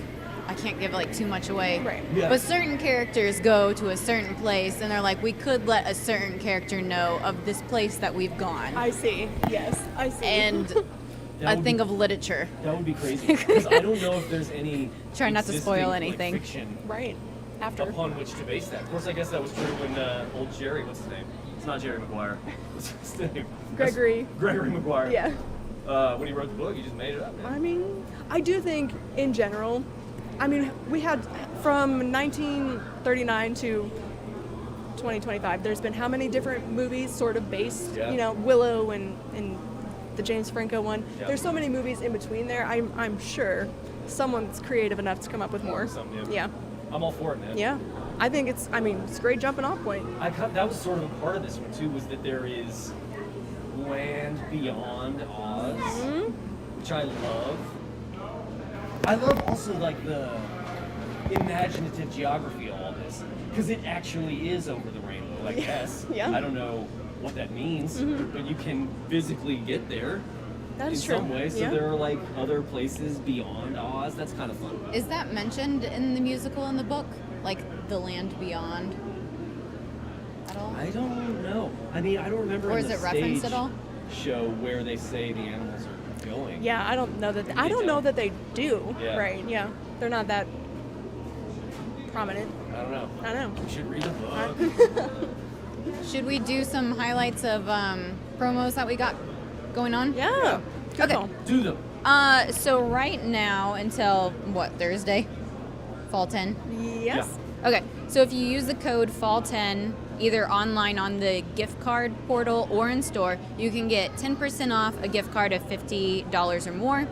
I can't give like too much away. Right. Yeah. But certain characters go to a certain place and they're like, we could let a certain character know of this place that we've gone. I see. Yes. I see. And That I would think be- of literature. That would be crazy because I don't know if there's any. Try not to spoil existing, anything. Like, fiction right after. upon which to base that. Of course, I guess that was true when old Jerry. What's his name? It's not Jerry Maguire. What's his name? Gregory. Gregory Maguire. Yeah. When he wrote the book, he just made it up. Man. I mean, I do think in general, I mean, we had from 1939 to 2025, there's been how many different movies sort of based, Yeah. you know, Willow and the James Franco one. Yeah. There's so many movies in between there. I'm sure someone's creative enough to come up with more. Something, Yeah. I'm all for it, man. Yeah. I think it's a great jumping off point. That was sort of a part of this one too, was that there is land beyond Oz, which I love. I love also like the imaginative geography of all this, because it actually is over the rainbow, I guess. Yeah. I don't know what that means, but you can physically get there That in is true. some way. So Yeah. there are like other places beyond Oz. That's kind of fun. Is that mentioned in the musical in the book? Like the land beyond at all? I don't know. I mean, I don't remember. Or in is the it referenced stage at all? Show where they say the animals are going. Yeah, I don't know that. I They don't know don't. that they do. Yeah. Right? Yeah, they're not that prominent. I don't know. I know. We should read a book. Should we do some highlights of promos that we got? going on? Yeah. Good Okay. call. Do them. So right now until what, Thursday? Fall 10? Yes. Okay. So if you use the code fall10 either online on the gift card portal or in store, you can get 10% off a gift card of $50 or more.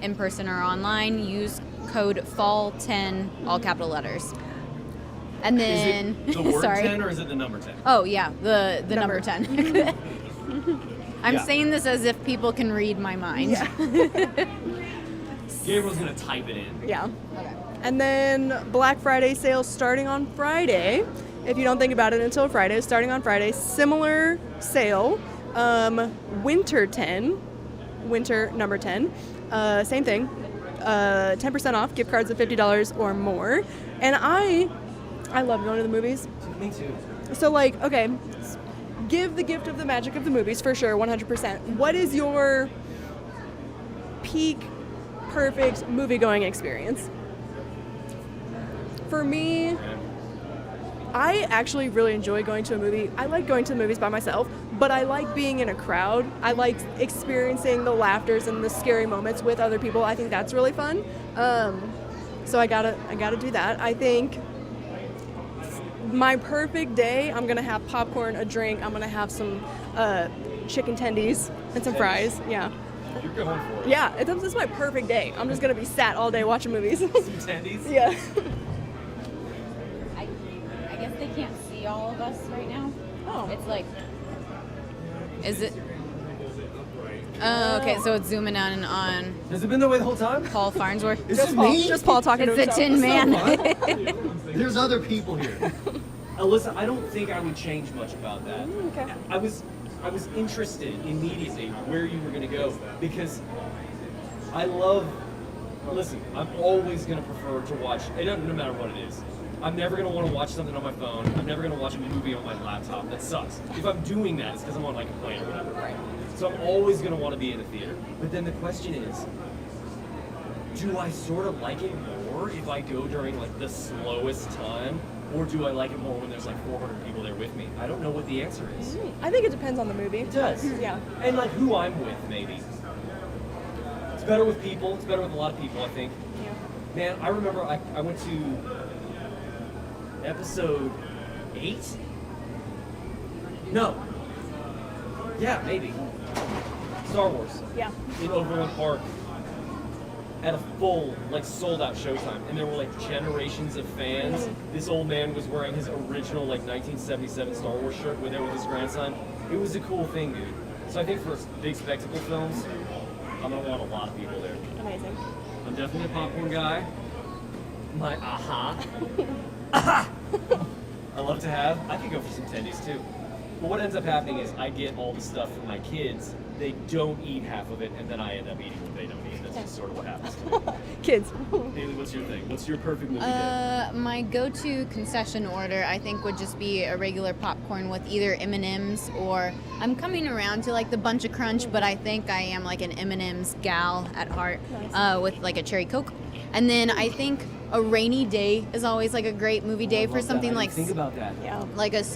In person or online, use code fall10 all capital letters. And then Is it the word sorry. 10 or is it the number 10? Oh yeah, the number 10. I'm Yeah. saying this as if people can read my mind. Gabriel's going to type it in. Yeah. Okay. And then Black Friday sales starting on Friday. If you don't think about it until Friday, starting on Friday, similar sale. Winter 10, winter number 10, same thing. 10% off, gift cards of $50 or more. And I love going to the movies. Me too. So like, okay, give the gift of the magic of the movies for sure, 100%. What is your peak perfect movie going experience? For me, I actually really enjoy going to a movie. I like going to the movies by myself, but I like being in a crowd. I like experiencing the laughters and the scary moments with other people. I think that's really fun. So I gotta do that. I think my perfect day, I'm gonna have popcorn, a drink. I'm gonna have some chicken tendies and some fries. Yeah. You're going for it. Yeah, this is my perfect day. I'm just gonna be sat all day watching movies. Some tendies? Yeah. I guess they can't see all of us right now. Oh. It's like, is it? Oh, okay, so it's zooming in on Has it been that way the whole time? Paul Farnsworth. Is Just it Paul, me? just Paul talking It's to the himself. Tin Man. There's other people here. Alyssa, I don't think I would change much about that. Okay. I was interested immediately where you were going to go because I love. Listen, I'm always going to prefer to watch. It doesn't no matter what it is. I'm never going to want to watch something on my phone. I'm never going to watch a movie on my laptop. That sucks. If I'm doing that, it's because I'm on like a plane or whatever. Right. So I'm always going to want to be in a theater. But then the question is, do I sort of like it more if I go during like the slowest time? Or do I like it more when there's like 400 people there with me? I don't know what the answer is. I think it depends on the movie. It does. Yeah. And like who I'm with, maybe. It's better with people. It's better with a lot of people, I think. Yeah. Man, I remember I went to episode 8? No. Yeah, maybe. Star Wars. Yeah. In Overland Park at a full, like, sold-out showtime, and there were like generations of fans. This old man was wearing his original like 1977 Star Wars shirt with his grandson. It was a cool thing, dude. So I think for big spectacle films, I'm gonna want a lot of people there. Amazing. I'm definitely a popcorn guy. My aha. I love to have. I could go for some tendies too. But what ends up happening is I get all the stuff from my kids. They don't eat half of it, and then I end up eating what they don't eat. That's just sort of what happens to me. Kids. Haley, what's your thing? What's your perfect movie day? My go-to concession order, I think, would just be a regular popcorn with either M&Ms or I'm coming around to like the Bunch of Crunch, but I think I am like an M&Ms gal at heart, with like a cherry Coke. And then I think a rainy day is always like a great movie day I for love that. something I like didn't think about that. Yeah.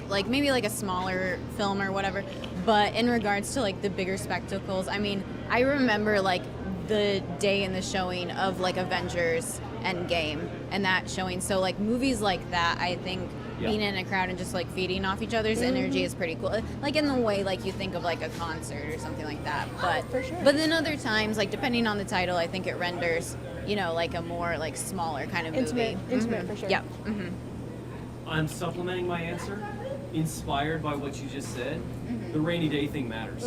like maybe like a smaller film or whatever. But in regards to like the bigger spectacles, I mean, I remember like the day in the showing of like Avengers Endgame and that showing. So like movies like that, I think being in a crowd and just like feeding off each other's energy is pretty cool. Like in the way like you think of like a concert or something like that. But For sure. but then other times, like depending on the title, I think it renders, you know, like a more like smaller kind of movie. Intimate for sure. Yeah. I'm supplementing my answer, inspired by what you just said. The rainy day thing matters.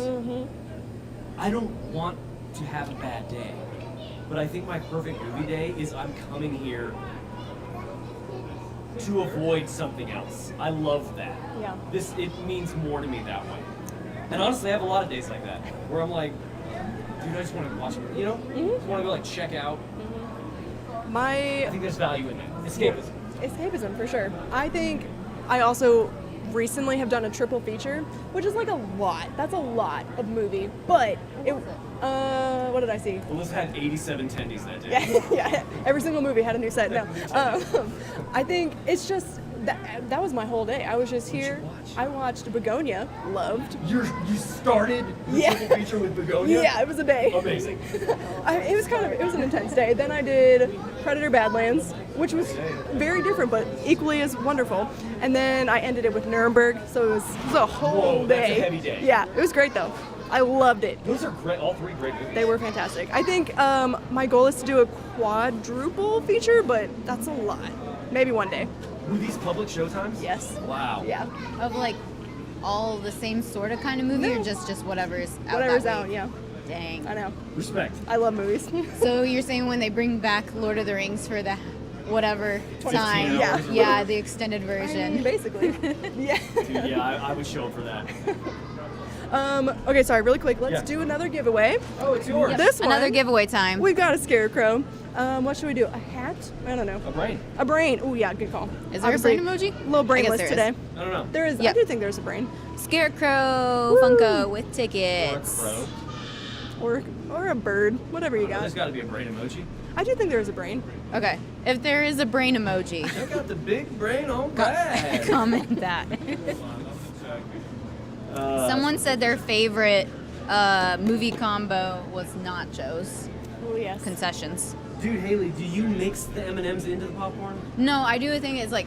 I don't want to have a bad day, but I think my perfect movie day is I'm coming here to avoid something else. I love that. Yeah. It means more to me that way. And honestly, I have a lot of days like that where I'm like, dude, I just want to watch it. You know, just want to go like check out. I think there's value in that. Escapism. Escapism for sure. I think I also recently have done a triple feature, which is like a lot. That's a lot of movie. But what did I see? Alyssa had 87 tendies that day. Yeah, yeah. Every single movie had a new set. No, I think it's just That was my whole day. I was just here. you watch? I watched Begonia. Loved. You started the Yeah. triple feature with Begonia? Yeah, it was a day. Amazing. It was an intense day. Then I did Predator Badlands, which was very different but equally as wonderful. And then I ended it with Nuremberg, so it was a whole Whoa, day. that's a heavy day. Yeah, it was great though. I loved it. Those are great, all three great movies. They were fantastic. I think my goal is to do a quadruple feature, but that's a lot. Maybe one day. Were these public showtimes? Yes. Wow. Yeah. Of like all the same sort of kind of movie, or No. just whatever's out. Whatever's that out, week? yeah. Dang. I know. Respect. I love movies. So you're saying when they bring back Lord of the Rings for the whatever 15 time, hours or yeah, the extended version. Basically. Yeah. Dude, yeah, I would show up for that. Okay, sorry, really quick. Let's Yeah. do another giveaway. Oh, it's yours. This one. Another giveaway time. We've got a scarecrow. What should we do? A hat? I don't know. A brain. A brain. Oh yeah, good call. Is there a brain emoji? Little I brainless guess today. I don't know. There is. Yeah. I do think there's a brain. Scarecrow Funko with tickets. Or a crow. Or a bird. Whatever you There's got. got to be a brain emoji. I do think there is a brain. Okay, if there is a brain emoji, Check out the big brain on back. comment that. Someone said their favorite movie combo was nachos Oh yes. concessions. Dude, Haley, do you mix the M&Ms into the popcorn? No, I do a thing. It's like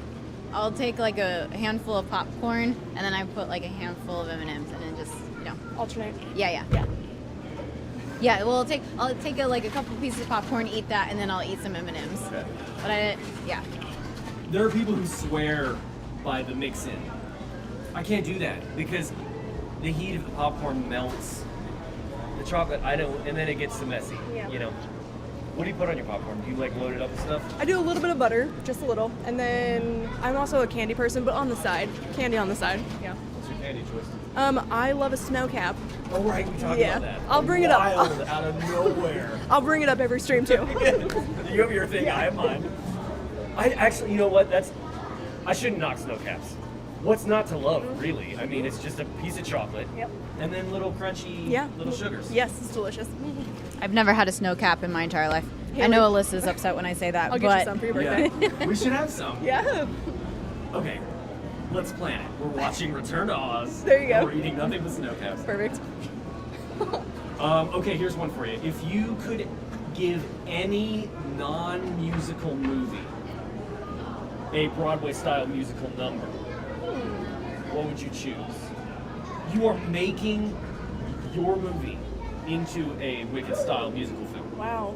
I'll take like a handful of popcorn and then I put like a handful of M&Ms and then just Alternate. yeah. Yeah. Yeah, well, I'll take like a couple pieces of popcorn, eat that, and then I'll eat some M&Ms. Okay. But yeah. There are people who swear by the mix-in. I can't do that because the heat of the popcorn melts the chocolate. I don't, and then it gets so messy. Yeah. You know. What do you put on your popcorn? Do you like load it up with stuff? I do a little bit of butter, just a little, and then I'm also a candy person, but on the side. Candy on the side. Yeah. What's your candy choice? I love a snow cap. Oh right, we talked Yeah. about that. I'll bring it up. Wild, out of nowhere. I'll bring it up every stream too. You have your thing, I have mine. I actually, you know what? I shouldn't knock snow caps. What's not to love, really? I mean, it's just a piece of chocolate. Yep. And then little crunchy Yeah. little sugars. Yes, it's delicious. I've never had a snow cap in my entire life. I Haley. know Alyssa's upset when I say that, I'll but get you some for your birthday. Yeah. We should have some. Yeah. Okay, let's plan it. We're watching Return to Oz. There you go. and We're eating nothing but snow caps. Perfect. Okay, here's one for you. If you could give any non-musical movie a Broadway-style musical number, what would you choose? You are making your movie into a Wicked-style musical film. Wow.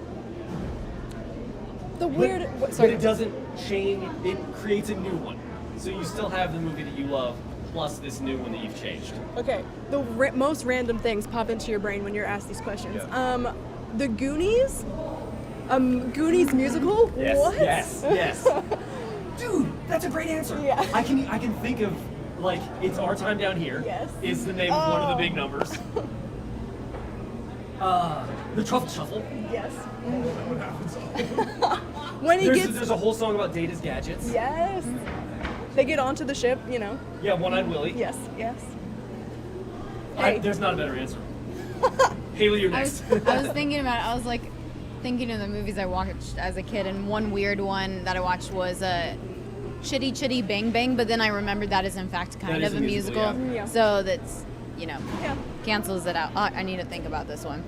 The But- weird. But Sorry. it doesn't change, it creates a new one. So you still have the movie that you love, plus this new one that you've changed. Okay. The most random things pop into your brain when you're asked these questions. Yeah. The Goonies. Goonies musical. Yes, What? yes. Dude, that's a great answer. Yeah. I can think of, like, It's Our Time Down Here. Yes. Is the name of one of the Oh. big numbers. The Truffle Shuffle. Yes. When he gets. There's a whole song about Data's gadgets. Yes. They get onto the ship, you know. Yeah, One-Eyed Willie. Yes. Yes. Hey. There's not a better answer. Haley, you're I next. was thinking about it. I was like thinking of the movies I watched as a kid, and one weird one that I watched was Chitty Chitty Bang Bang, but then I remembered that is in fact kind That of is a a musical, musical. yeah. So that's, Yeah. cancels it out. Oh, I need to think about this one.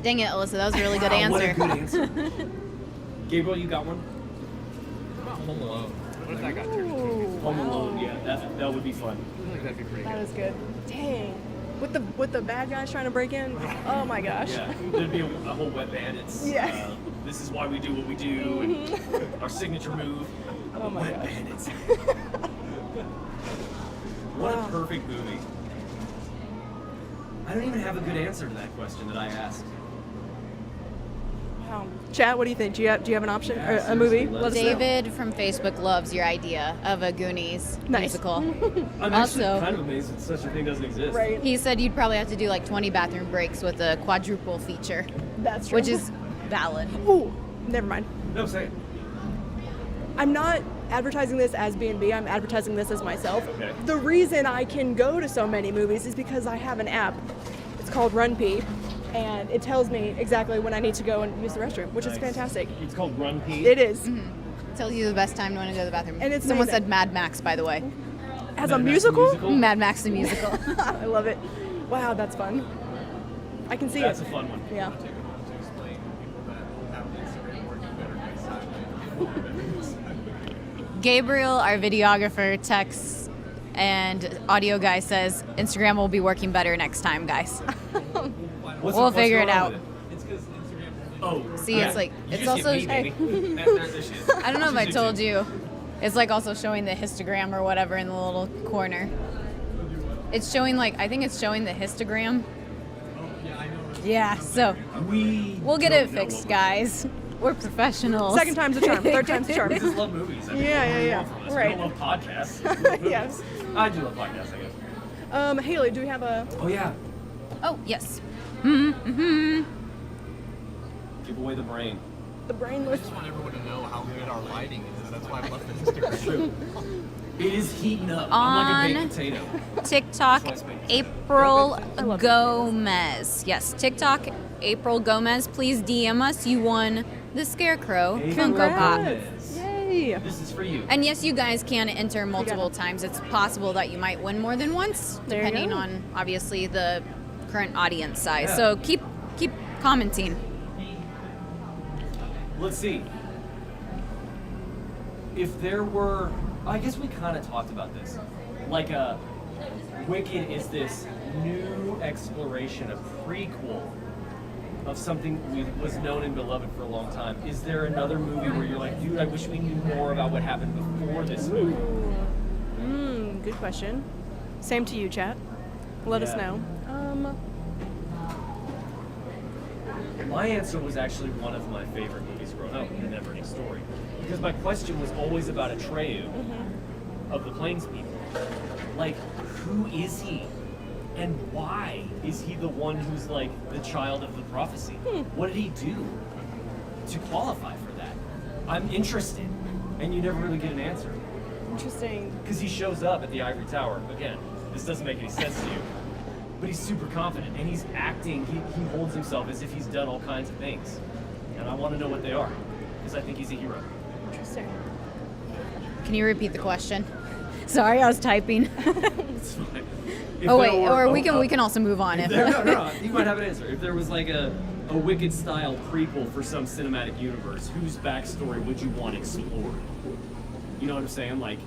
Dang it, Alyssa, that was a really good Wow, answer. What a good answer. Gabriel, you got one? Home Alone. What if that got turned into a Ooh, musical? Home wow. Alone, yeah, that would be fun. I think that'd be pretty That good. is good. Dang. With the bad guys trying to break in. Oh my gosh. Yeah, there'd be a whole Wet Bandits. Yeah. This is why we do what we do, and our signature move. Oh my Wet gosh. Bandits. What Wow. a perfect movie. I don't even have a good answer to that question that I asked. Wow. Chat, what do you think? Do you have an option Yeah, or a movie? seriously, let us know. David from Facebook loves your idea of a Goonies Nice. musical. I'm Also- actually kind of amazed that such a thing doesn't exist. Right. He said you'd probably have to do like 20 bathroom breaks with a quadruple feature, That's true. which is valid. Ooh, never mind. No, say it. I'm not advertising this as B&B. I'm advertising this as myself. Okay. The reason I can go to so many movies is because I have an app. It's called Run P, and it tells me exactly when I need to go and use the restroom, which is Nice. fantastic. It's called Run P. It is. Tells you the best time to want to go to the bathroom. And it's Someone amazing. said Mad Max, by the way. As Mad a Max musical? Mad Max the musical. I love it. Wow, that's fun. I can see That's it. a fun one. Yeah. To explain people that have Instagram working better next time. Gabriel, our videographer, texts and audio guy says Instagram will be working better next time, guys. We'll figure it out. It's because Instagram. Oh, See, yeah. it's like You it's just get also. me, baby. That's the shit. I don't know if This I is told YouTube. you. It's like also showing the histogram or whatever in the little corner. It's showing I think it's showing the histogram. Yeah, so we'll get it fixed, guys. We're professionals. Second time's a charm. Third time's a charm. We just love movies. I mean, Yeah, what do yeah, you yeah. want from us? Right. We don't love podcasts. We love movies. Yes. I do love podcasts, I guess. Haley, do we have a? Oh yeah. Oh, yes. Give away the brain. The brain I was. just want everyone to know how good our lighting is. That's why I left the Instagram. True. It is heating up. I'm like a baked potato. TikTok, That's why I April I love Gomez. Yes, TikTok, April Gomez. Please DM us. You won the Scarecrow Funko Pop. Congrats. Yay! This is for you. And yes, you guys can enter multiple it. times. It's possible that you might win more than once, There you depending go. on obviously the current audience size. Yeah. So keep commenting. Let's see. If there were, I guess we kind of talked about this. Like Wicked is this new exploration, a prequel of something was known and beloved for a long time. Is there another movie where you're like, dude, I wish we knew more about what happened before this movie? Good question. Same to you, chat. Let us Yeah. know. My answer was actually one of my favorite movies growing up, The Neverending Story. Because my question was always about Atreyu of the Plains people. Like, who is he? And why is he the one who's like the child of the prophecy? What did he do to qualify for that? I'm interested. And you never really get an answer. Interesting. Because he shows up at the Ivory Tower. Again, this doesn't make any sense to you. But he's super confident and he's acting, he holds himself as if he's done all kinds of things. And I want to know what they are. Because I think he's a hero. Interesting. Can you repeat the question? Sorry, I was typing. It's fine. If Oh there wait, were- or we can also move on if no, you might have an answer. If there was like a Wicked style prequel for some cinematic universe, whose backstory would you want explored? You know what I'm saying? Like,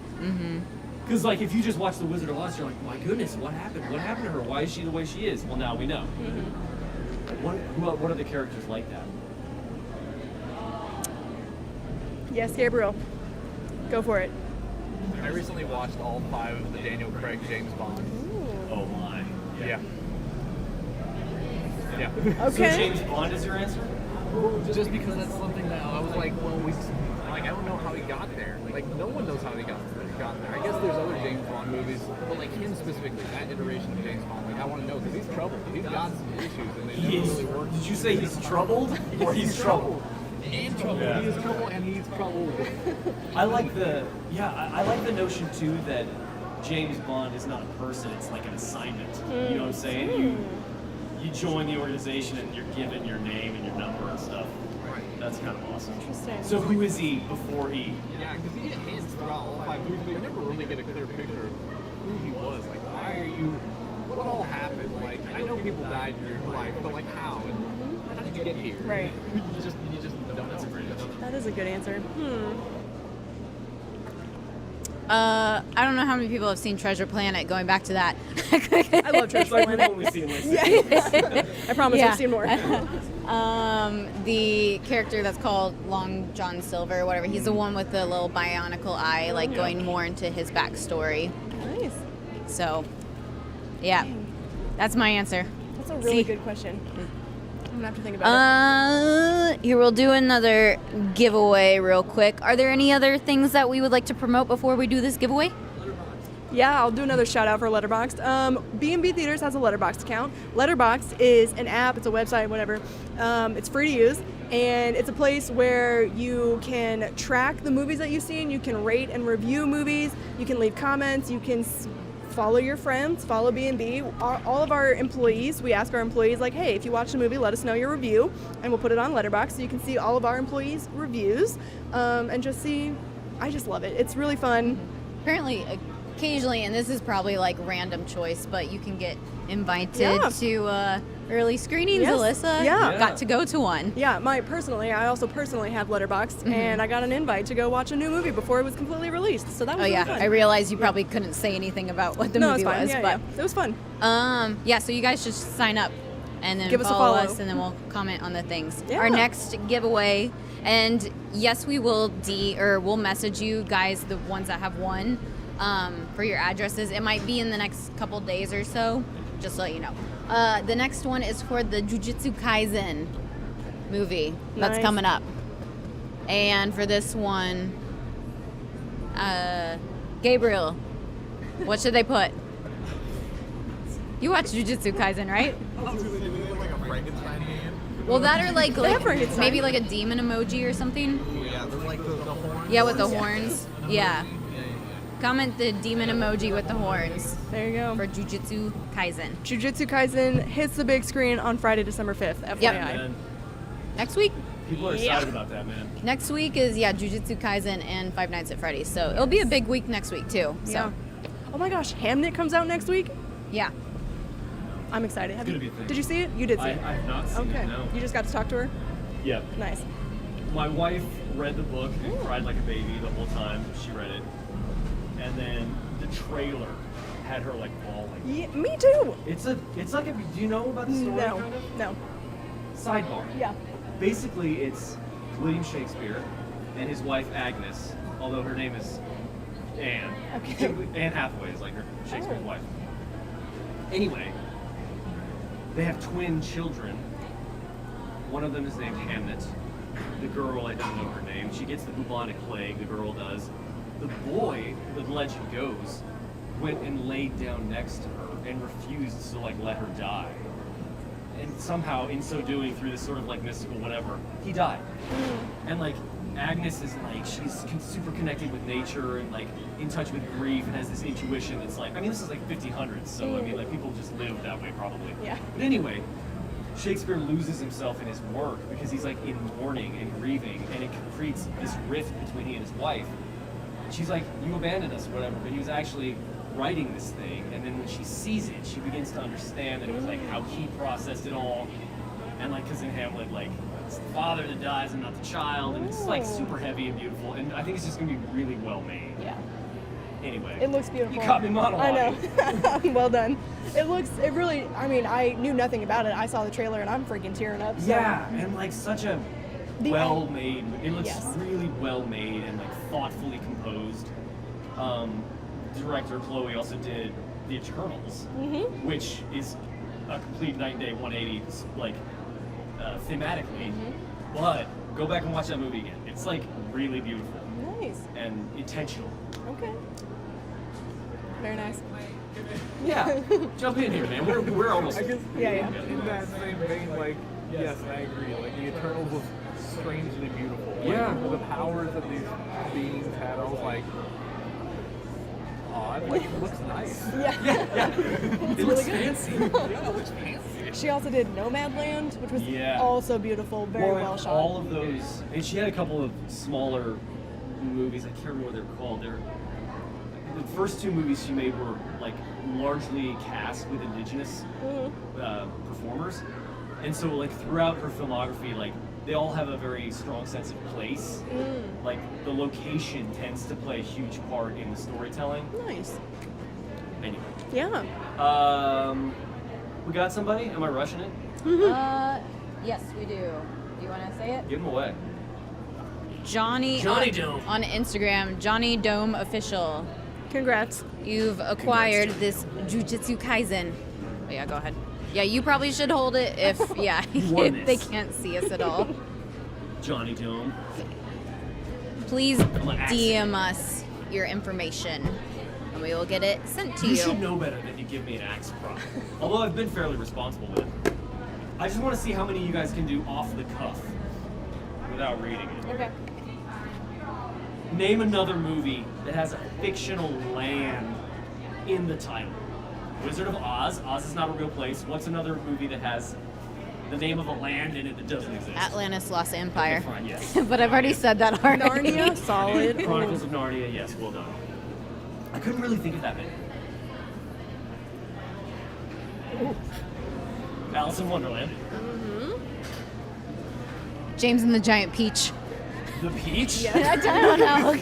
because like if you just watch The Wizard of Oz, you're like, my goodness, what happened? What happened to her? Why is she the way she is? Well, now we know. What are the characters like that? Yes, Gabriel. Go for it. I recently watched all 5 of the Daniel Craig James Bond. Oh my. Yeah. Yeah. So Okay. James Bond is your answer? Just because that's something that I was like, well, I don't know how he got there. Like, no one knows how he got there. I guess there's other James Bond movies, but like him specifically, that iteration of James Bond, like I want to know because he's troubled. He's got some issues, and they never really work. Did you say he's troubled or he's troubled? And trouble. Yeah. He is trouble, and he's troubled. I like the notion too that James Bond is not a person; it's like an assignment. You know what I'm saying? You join the organization and you're given your name and your number and stuff. That's kind of awesome. Interesting. So who is he before he? Yeah, because he get hints throughout all 5 movies, but you never really get a clear picture of who he was. Like, why are you? What all happened? Like, I know people died in your life, but like how? And how did you get here? Right. You just don't know. That is a good answer. I don't know how many people have seen Treasure Planet. Going back to that. I love It's Treasure like we've Planet. only seen like I promise Yeah. I've seen more. The character that's called Long John Silver, or whatever. He's the one with the little bionicle eye, like going more into his backstory. Nice. So, yeah, that's my answer. That's a really See? good question. I'm gonna have to think about it. Here we'll do another giveaway real quick. Are there any other things that we would like to promote before we do this giveaway? Yeah, I'll do another shout out for Letterboxd. B&B Theaters has a Letterboxd account. Letterboxd is an app, it's a website, whatever. It's free to use, and it's a place where you can track the movies that you've seen. You can rate and review movies. You can leave comments. You can follow your friends, follow B&B. All of our employees, we ask our employees, like, hey, if you watch the movie, let us know your review, and we'll put it on Letterboxd so you can see all of our employees' reviews and just see. I just love it. It's really fun. Apparently, occasionally, and this is probably like random choice, but you can get invited Yeah. to early screenings. Yes. Alyssa Yeah. got to go to one. Yeah, I also personally have Letterboxd, and I got an invite to go watch a new movie before it was completely released. So that was Oh really yeah, fun. I realized you probably couldn't say anything about what the no, movie it's fine. was, Yeah, but yeah. It was fun. yeah, so you guys should sign up and then Give us a follow follow. us, and then we'll comment on the things. Yeah. Our next giveaway, and yes, we will we'll message you guys, the ones that have won, for your addresses. It might be in the next couple days or so, just to let you know. The next one is for the Jujutsu Kaisen movie that's Nice. coming up, and for this one, Gabriel, what should they put? You watch Jujutsu Kaisen, right? Like a Frankenstein game. Well, that or like Frankenstein. maybe like a demon emoji or something. Yeah, they're like the horns. Yeah, with the horns. Yeah. Comment the demon emoji with the horns There you go. for Jujutsu Kaisen. Jujutsu Kaisen hits the big screen on Friday, December 5th. FYI. Man, Next week? people are excited about that, man. Next week is Jujutsu Kaisen and Five Nights at Freddy's. So it'll be a big week next week too. So Yeah. Oh my gosh, Hamnet comes out next week. yeah. I'm excited. gonna be a thing. Did you see it? You did see I it. have not seen Okay. it, no. You just got to talk to her. Yeah. Nice. My wife read the book and cried like a baby the whole time she read it. And then the trailer had her like bawling. Yeah, me too. It's like do you know about the story? No. Kind of? No. Sidebar. Yeah. Basically, it's William Shakespeare and his wife Agnes, although her name is Anne. Okay. Anne Hathaway is like her Shakespeare's Oh. wife. Anyway, they have twin children. One of them is named Hamnet. The girl, I don't know her name. She gets the bubonic plague, the girl does. The boy, the legend goes, went and laid down next to her and refused to like let her die. And somehow, in so doing, through this sort of like mystical whatever, he died. And like Agnes is like she's super connected with nature and like in touch with grief and has this intuition that's like, I mean, this is like 1500s, so I mean, like people just live that way probably. Yeah. But anyway, Shakespeare loses himself in his work because he's like in mourning and grieving, and it creates this rift between he and his wife. She's like, you abandoned us, whatever, but he was actually writing this thing, and then when she sees it, she begins to understand that it was like how he processed it all, and like, because in Hamlet, like, it's the father that dies and not the child, and it's like super heavy and beautiful, and I think it's just gonna be really well made. Yeah. Anyway. It looks beautiful. You caught me monologuing. I know. Well done. It really, I mean, I knew nothing about it. I saw the trailer and I'm freaking tearing up. So. Yeah, and like such a The well-made. It looks Yes. really well-made and like thoughtfully composed. Director Chloe also did The Eternals, which is a complete night and day 180, like thematically. But go back and watch that movie again. It's like really beautiful Nice. and intentional. Okay. Very nice. Yeah, jump in here, man. We're almost. I guess Yeah. in that same vein, like, yes, I agree. Like, the Eternals was strangely beautiful. Like, Yeah. The powers that these beings had, I was like, oh, like, it looks nice. Yeah. It looks fancy. Yeah, it looks fancy. She also did Nomadland, which was Yeah. also beautiful, very well shot. All of those, and she had a couple of smaller movies. I can't remember what they're called. The first two movies she made were like largely cast with indigenous performers, and so like throughout her filmography, like they all have a very strong sense of place. Like the location tends to play a huge part in the storytelling. Nice. Anyway, Yeah. we got somebody. Am I rushing it? Yes, we do. Do you want to say it? Give them away. Johnny Dome. on Instagram, Johnny Dome Official. Congrats. You've acquired this Jujutsu Kaisen. Oh yeah, go ahead. Yeah, you probably should hold it if won if they this. can't see us at all. Johnny Dome. Please gonna ask DM us your information, and we will get it sent to You you. should know better than to give me an axe prop. Although I've been fairly responsible with it. I just want to see how many you guys can do off the cuff without reading it. Okay. Name another movie that has a fictional land in the title. Wizard of Oz. Oz is not a real place. What's another movie that has the name of a land in it that doesn't exist? Atlantis Lost Empire. Okay, fine, yes. But I've already said that already. Narnia, solid. Chronicles of Narnia, yes, well done. I couldn't really think of that many. Alice in Wonderland. James and the Giant Peach. The Peach? I don't know.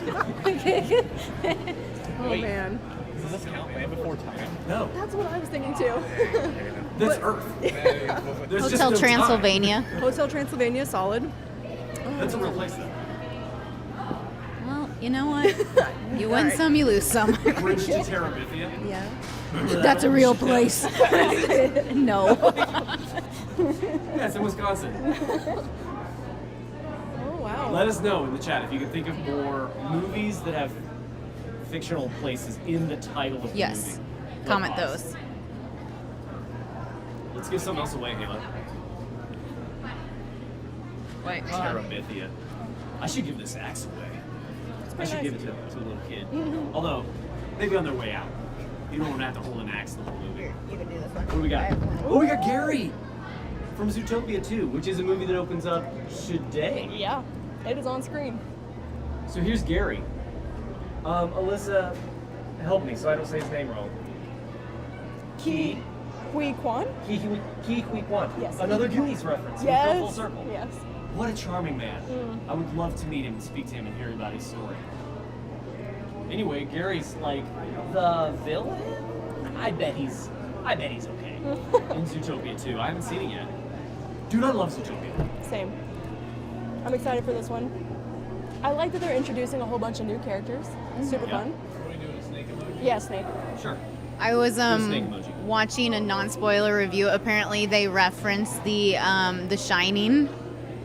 Oh man, Does this count Land Before Time? No, that's what I was thinking too. that's Earth. There's just Hotel no Transylvania. Hotel Transylvania, solid. time. That's a real place, though. Well, you know what? You win some, you lose some. Bridge to Terabithia. Yeah. Remember that That's a old real shit? place. No. Yeah, it's in Wisconsin. Oh wow. Let us know in the chat if you can think of more movies that have fictional places in the title of the Yes. movie. Like Comment Oz. those. Let's give something else away, Halo. Wait. Terabithia. I should give this axe away. I pretty should nice. give it to a little kid. Although, maybe on their way out. You don't want to have to hold an axe the whole movie. You can do this one. What do we got? Oh, we got Gary from Zootopia 2, which is a movie that opens up today. Yeah, it is on screen. So here's Gary. Alyssa, help me so I don't say his name wrong. Ki Hui Kwan? Ki Hui Kwan. Yes. Another Goonies reference. We Yes. go full circle. Yes. What a charming man. I would love to meet him and speak to him and hear about his story. Anyway, Gary's like the villain? I bet he's okay. In Zootopia 2. I haven't seen it yet. Dude, I love Zootopia. Same. I'm excited for this one. I like that they're introducing a whole bunch of new characters. Super Yeah. fun. Are we doing a snake emoji? Yeah, Snake. Sure. I was snake emoji. watching a non-spoiler review. Apparently, they reference the Shining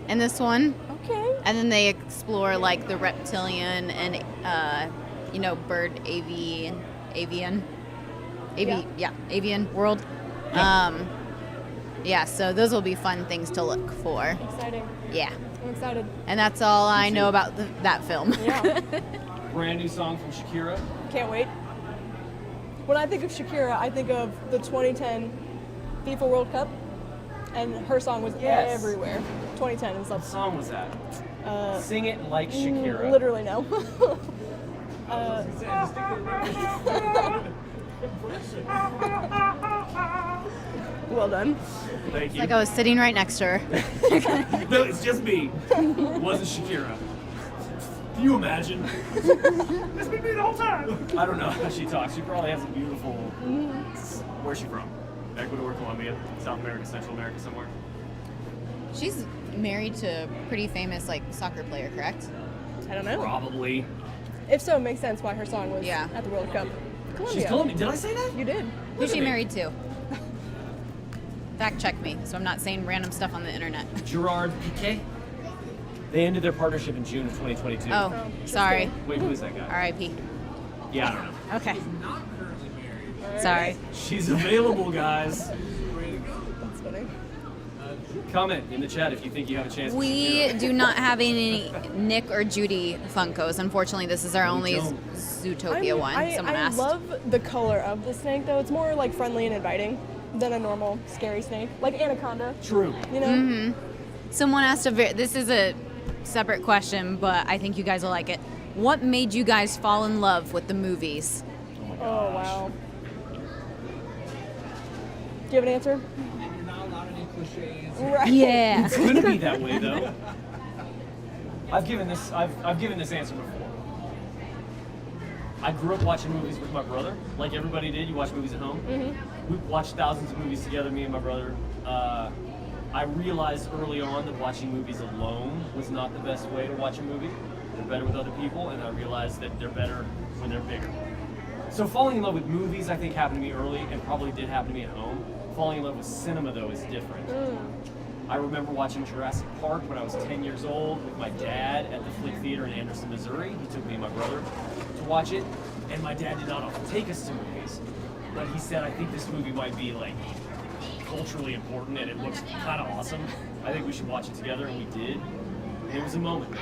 in this one, Okay. and then they explore like the reptilian and bird avian world. Yeah. So those will be fun things to look for. Exciting. Yeah, I'm excited. and that's all I know about that film. Yeah. Brand new song from Shakira. Can't wait. When I think of Shakira, I think of the 2010 FIFA World Cup, and her song was Yes. everywhere. 2010 was What up. song was that? Sing it like Shakira. Literally no. Well done. Thank you. Like I was sitting right next to her. No, it's just me. Wasn't Shakira. Can you imagine? It's been me the whole time. I don't know how she talks. She probably has a beautiful. Where's she from? Ecuador, Colombia, South America, Central America, somewhere. She's married to a pretty famous like soccer player, correct? I don't know. Probably. If so, it makes sense why her song was Yeah. at the World Cup. She's Colombian. Did I say that? You did. Who's she me. married to? Fact check me, so I'm not saying random stuff on the internet. Gerard Piqué. They ended their partnership in June of 2022. Oh, sorry. Wait, who is that guy? R.I.P. Yeah, I don't know. Okay, Not currently married. sorry. She's available, guys. That's funny. Comment in the chat if you think you have a chance. with We Shakira. do not have any Nick or Judy Funkos. Unfortunately, this is our We only don't. Zootopia one. Someone I asked. love the color of the snake though. It's more like friendly and inviting than a normal scary snake, like Anaconda. True. You know? Mm-hmm. Someone asked this is a separate question, but I think you guys will like it. What made you guys fall in love with the movies? Oh wow. Do you have an answer? And you're not allowed any cliches. Right. Yeah. It's gonna be that way though. I've given this answer before. I grew up watching movies with my brother, like everybody did. You watch movies at home. We watched thousands of movies together, me and my brother. I realized early on that watching movies alone was not the best way to watch a movie. They're better with other people, and I realized that they're better when they're bigger. So falling in love with movies, I think, happened to me early, and probably did happen to me at home. Falling in love with cinema, though, is different. I remember watching Jurassic Park when I was 10 years old with my dad at the Flick Theater in Anderson, Missouri. He took me and my brother to watch it, and my dad did not often take us to movies. But he said, I think this movie might be like culturally important and it looks kind of awesome. I think we should watch it together, and we did. And it was a moment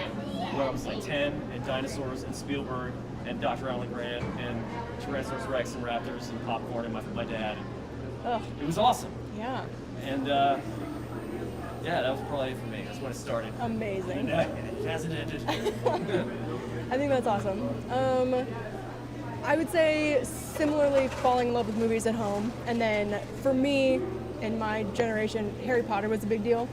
where I was like 10, and dinosaurs and Spielberg and Dr. Alan Grant and Tyrannosaurus Rex and raptors and popcorn and my dad. Ugh, It was awesome. yeah, And yeah, that was probably it for me. That's when it started. amazing. It hasn't ended. I think that's awesome. I would say similarly falling in love with movies at home, and then for me, in my generation, Harry Potter was a big deal.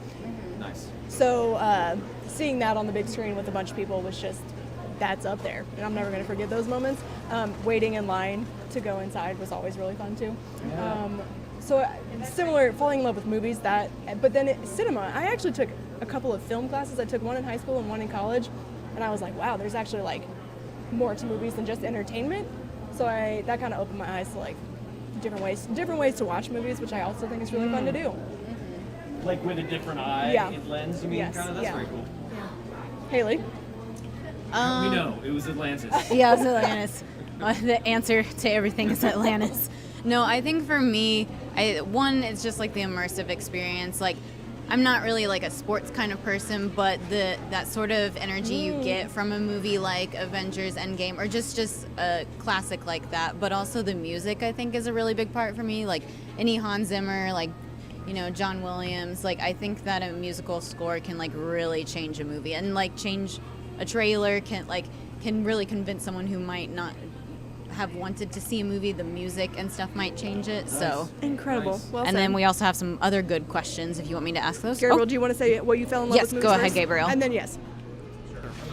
Nice. So seeing that on the big screen with a bunch of people was just, that's up there. And I'm never going to forget those moments. Waiting in line to go inside was always really fun too. So similar, falling in love with movies, but then cinema, I actually took a couple of film classes. I took one in high school and one in college. And I was like, wow, there's actually like more to movies than just entertainment. So that kind of opened my eyes to like different ways to watch movies, which I also think is really fun to do. Like with a different eye Yeah. lens, you mean? Yes, Kind of? That's yeah. very cool. Haley? We know. It was Atlantis. Yeah, it's Atlantis. The answer to everything is Atlantis. No, I think for me, one, it's just like the immersive experience. Like, I'm not really like a sports kind of person, but that sort of energy you get from a movie like Avengers Endgame, or just a classic like that, but also the music I think is a really big part for me. Like any Hans Zimmer, like, you know, John Williams. Like, I think that a musical score can like really change a movie, and like change a trailer can really convince someone who might not have wanted to see a movie. The music and stuff might change it. So, Incredible. Nice. Well and said. then we also have some other good questions if you want me to ask those. Gabriel, Oh, do you want to say what you fell in love Yes, with movies go ahead, first? Gabriel. And then yes.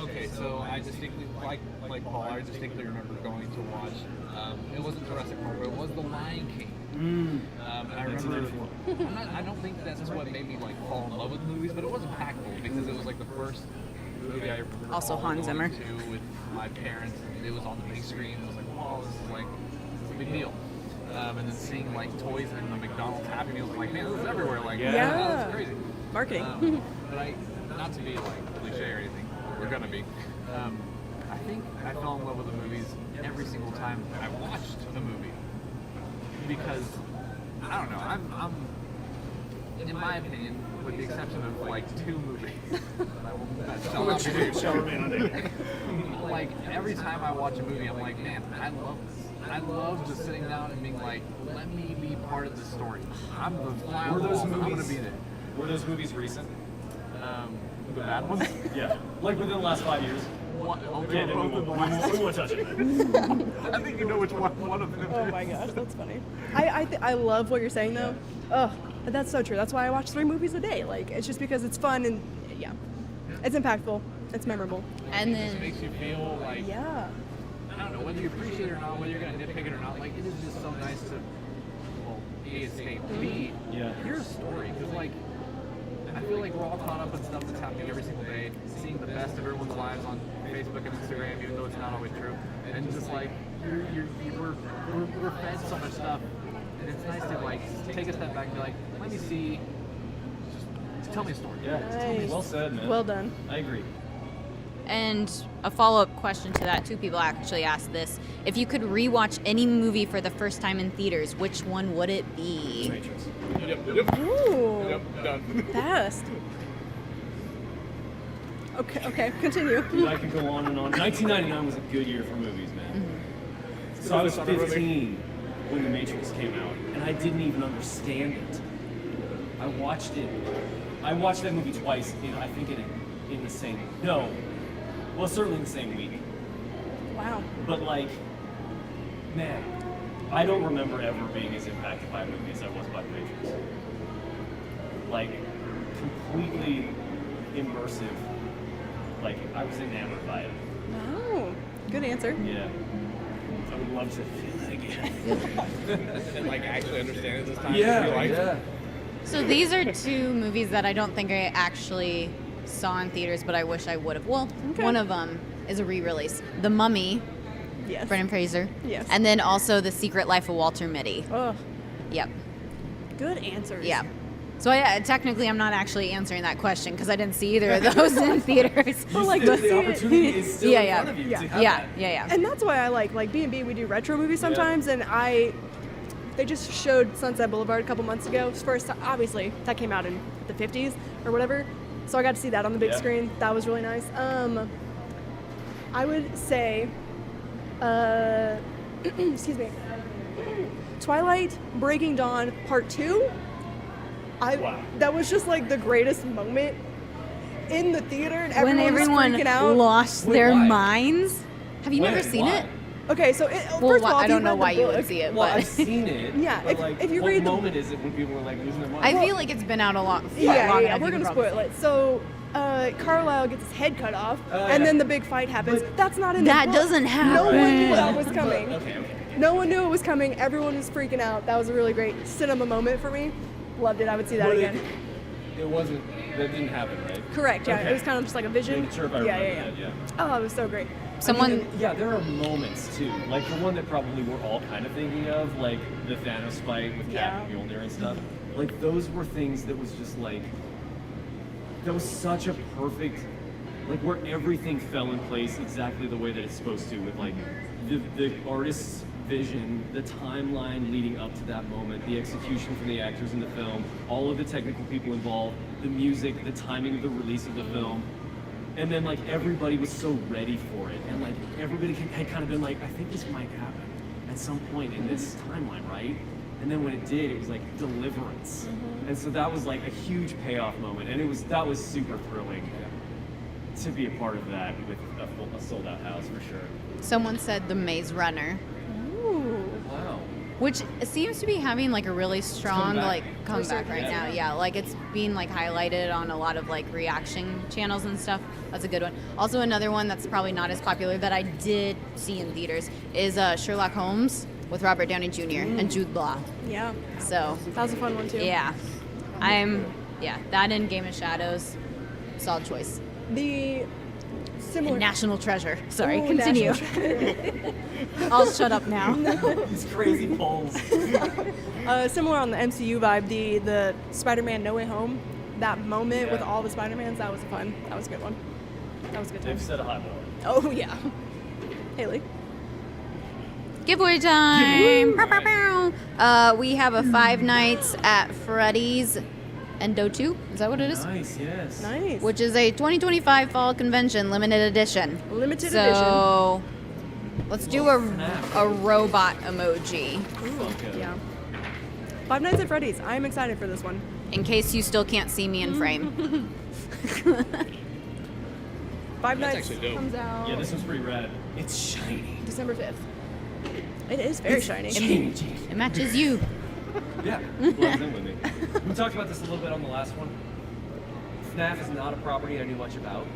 Okay, so I distinctly, like Paul, I distinctly remember going to watch, it wasn't Jurassic Park, but it was The Lion King. And I That's remember, a good I don't think that's what made me like fall in love with movies, but it was impactful because it was like the first movie I remember Also Hans Zimmer. going to with my parents. And it was on the big screen. It was like, wow, this is a big deal. And then seeing like toys in the McDonald's Happy Meals, I'm like, man, this is everywhere. Like, Yeah. that's crazy. Marketing. But not to be like cliche or anything, we're gonna be. I think I fell in love with the movies every single time I watched a movie because I don't know. I'm in my opinion, with the exception of like 2 movies, that shall not be named. Shall remain unnamed. Like every time I watch a movie, I'm like, man, I love this. I love just sitting down and being like, let me be part of the story. I'm the fly on Were the those wall. I'm gonna movies? be there. Were those movies recent? The bad ones. Yeah. Like within the last 5 years. Okay, Yeah, both of the we won't touch it. I think you know which one of them. Oh my gosh, that's funny. I love what you're saying though. Oh, that's so true. That's why I watch 3 movies a day. Like, it's just because it's fun and yeah, it's impactful. It's memorable. and It just then makes you feel like Yeah. I don't know whether you appreciate it or not, whether you're gonna nitpick it or not. Like it is just so nice to, well, A, escape, B, Yeah. hear a story because like I feel like we're all caught up in stuff that's happening every single day, seeing the best of everyone's lives on Facebook and Instagram, even though it's not always true, and just like we're fed so much stuff, and it's nice to like take a step back and be like, let me see, just tell me a story. Yeah. Nice. Well said, man. Well done. I agree. And a follow-up question to that, 2 people actually asked this. If you could rewatch any movie for the first time in theaters, which one would it be? Matrix. Ooh, Done. fast. Okay, continue. Dude, I could go on and on. 1999 was a good year for movies, man. So I was 15 when The Matrix came out, and I didn't even understand it. I watched that movie twice, I think in the same, well, certainly in the same week. Wow. But like, man, I don't remember ever being as impacted by a movie as I was by The Matrix. Like, completely immersive. Like, I was enamored by it. Wow. Good answer. Yeah. I would love to feel that again. And like actually understand it this time. Yeah. So these are 2 movies that I don't think I actually saw in theaters, but I wish I would have. Well, Okay. one of them is a re-release. The Mummy, Yes. Brendan Fraser. Yes. And then also The Secret Life of Walter Mitty. Oh, Yep. good answers. Yeah. So technically I'm not actually answering that question because I didn't see either of those in theaters. But like, the to see it- opportunity is still in front of you to have that. Yeah. And that's why I like B&B. We do retro movies sometimes, and they just showed Sunset Boulevard a couple months ago. First, obviously, that came out in the 50s or whatever. So I got to see that on the big Yeah. screen. That was really nice. I would say Excuse me. Twilight Breaking Dawn Part 2. Wow. That was just like the greatest moment in the theater, and When everyone was freaking out. lost Wait, their why? minds. Have you When? never seen Why? it? Okay, so Well, first of all, I if don't know read why the you would book- see it, Well, but I've seen it. Yeah, but if- like, if you what read the- moment is it when people are like losing their mind? I feel like it's been out a lot. Yeah, long yeah, enough, we're you gonna can spoil probably- it. So, Carlisle gets his head cut off, Oh, and yeah. then the big fight happens. But- That's not in That the book. doesn't No one happen. knew that was coming. But, okay. No one knew it was coming. Everyone was freaking out. That was a really great cinema moment for me. Loved it. I would see that But again. It wasn't. That didn't happen, right? Correct. Yeah, Okay. it was kind of just like a vision. Making sure if I yeah, remember yeah, that, yeah. Oh, it was so great. Someone. I mean, yeah, there are moments too. Like the one that probably we're all kind of thinking of, like the Thanos fight with Cap Yeah. and Mjolnir and stuff. Like those were things that was just like, that was such a perfect, like where everything fell in place exactly the way that it's supposed to, with like the artist's vision, the timeline leading up to that moment, the execution from the actors in the film, all of the technical people involved, the music, the timing of the release of the film. And then like everybody was so ready for it, and like everybody had kind of been like, I think this might happen at some point in this timeline, right? And then when it did, it was like deliverance, and so that was like a huge payoff moment, and that was super thrilling to be a part of that with a sold out house for sure. Someone said The Maze Runner, Ooh. Wow. which seems to be having like a really strong back. like comeback right Resurgence, now. yeah. Yeah, like it's being like highlighted on a lot of like reaction channels and stuff. That's a good one. Also, another one that's probably not as popular that I did see in theaters is Sherlock Holmes with Robert Downey Jr. and Jude Law. Yeah, So that was a fun one too. yeah, that and Game of Shadows, solid choice. The similar. National Treasure. Sorry, Ooh, continue. National I'll shut up now. These crazy polls. Similar on the MCU vibe, the Spider-Man No Way Home, that moment with Yeah. all the Spider-Mans, that was fun. That was a good one. That was a good time. They've set a high bar. Oh yeah. Haley. Giveaway time. Pow, pow, pow. We have a 5 nights at Freddy's Endo 2. Is that what it is? Nice, yes. Nice. Which is a 2025 fall convention limited edition. Limited So let's do FNAF. a robot emoji Funko. Yeah. 5 Nights at Freddy's. I'm excited for this one. in case you still can't see me in frame. 5 That's Nights actually dope. comes out Yeah, this one's pretty rad. It's shiny. December 5th. It is very shiny. Changing. It matches you. Yeah, blends in with me. We talked about this a little bit on the last one. FNAF is not a property I knew much about.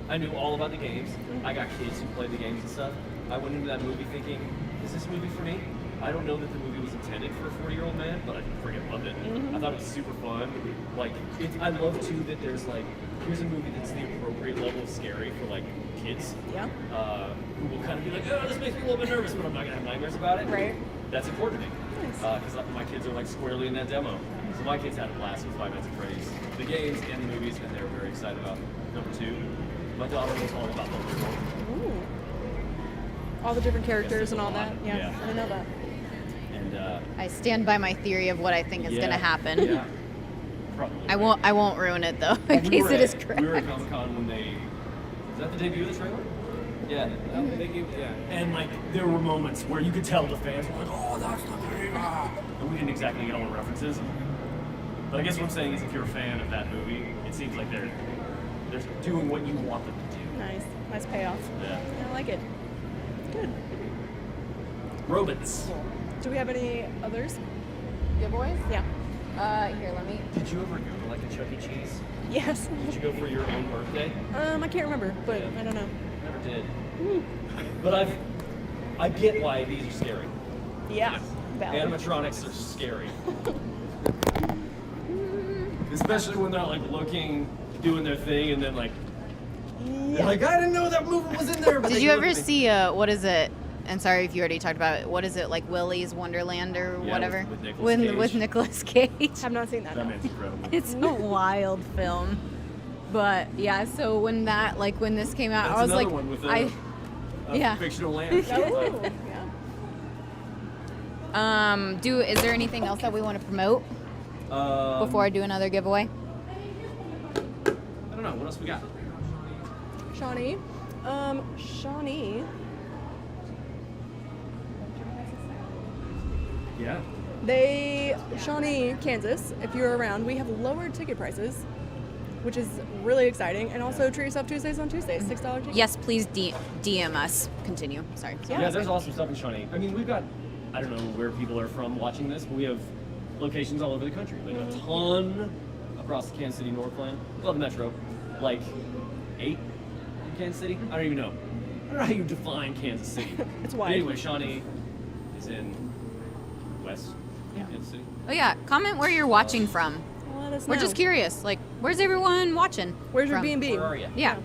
I knew all about the games. I got kids who played the games and stuff. I went into that movie thinking, is this movie for me? I don't know that the movie was intended for a 40-year-old man, but I freaking loved it. I thought it was super fun. Like, I love too that there's like, here's a movie that's the appropriate level of scary for like kids. Yeah. Who will kind of be like, oh, this makes me a little bit nervous, but I'm not gonna have nightmares about it. Right. That's important to me. Nice. Because my kids are like squarely in that demo. So my kids had a blast with 5 Nights at Freddy's, the games and the movies, and they were very excited about number 2. My daughter was all about number 1. Ooh. All the different characters there's and a all lot. that. Yeah, Yeah. I didn't know that. And I stand by my theory of what I think is yeah, gonna happen. Yeah. Probably. I won't ruin it though, in case it is correct. We were at Comic Con when they. Was that the debut of the trailer? Yeah. Yeah. And like there were moments where you could tell the fans were like, "Oh, that's the thing," and we didn't exactly get all the references. But I guess what I'm saying is, if you're a fan of that movie, it seems like they're doing what you want them to do. Nice. Nice payoff. Yeah. Yeah, I like it. Good. Robots. Do we have any others? Giveaways? Yeah. Here, let me. Did you ever go to like a Chuck E. Cheese? Yes. Did you go for your own birthday? I can't remember, but Yeah. I don't know. Never did. But I get why these are scary. Yeah. Valid. Animatronics are scary. Especially when they're like looking, doing their thing, and then like, they're like, I didn't know that movement was in there. But Did they you look ever at me. see what is it? And sorry if you already talked about it. What is it, like Willy's Wonderland or Yeah, whatever? with Nicolas Cage. With Nicolas Cage. Have not seen that. That no. man's incredible. It's a wild film. But yeah, so when this came out, That's I was another like, one with a yeah. fictional land. Oh, yeah. Is there anything else that we want to promote before I do another giveaway? I don't know. What else we got? Shawnee. Shawnee. Yeah. Shawnee, Kansas, if you're around, we have lowered ticket prices, which is really exciting. And also Treat Yourself Tuesdays on Tuesdays, $6 ticket. Yes, please DM us. Continue. Sorry. Yeah, there's awesome stuff in Shawnee. I mean, we've got, I don't know where people are from watching this, but we have locations all over the country. Like a ton across the Kansas City Northland. Well, the metro. Like 8 in Kansas City? I don't even know. I don't know how you define Kansas City. It's But wide. anyway, Shawnee is in West Kansas City. Oh yeah, comment where you're watching from. Let us We're know. just curious. Like, where's everyone watching? Where's your from? B&B? Where are you? Yeah.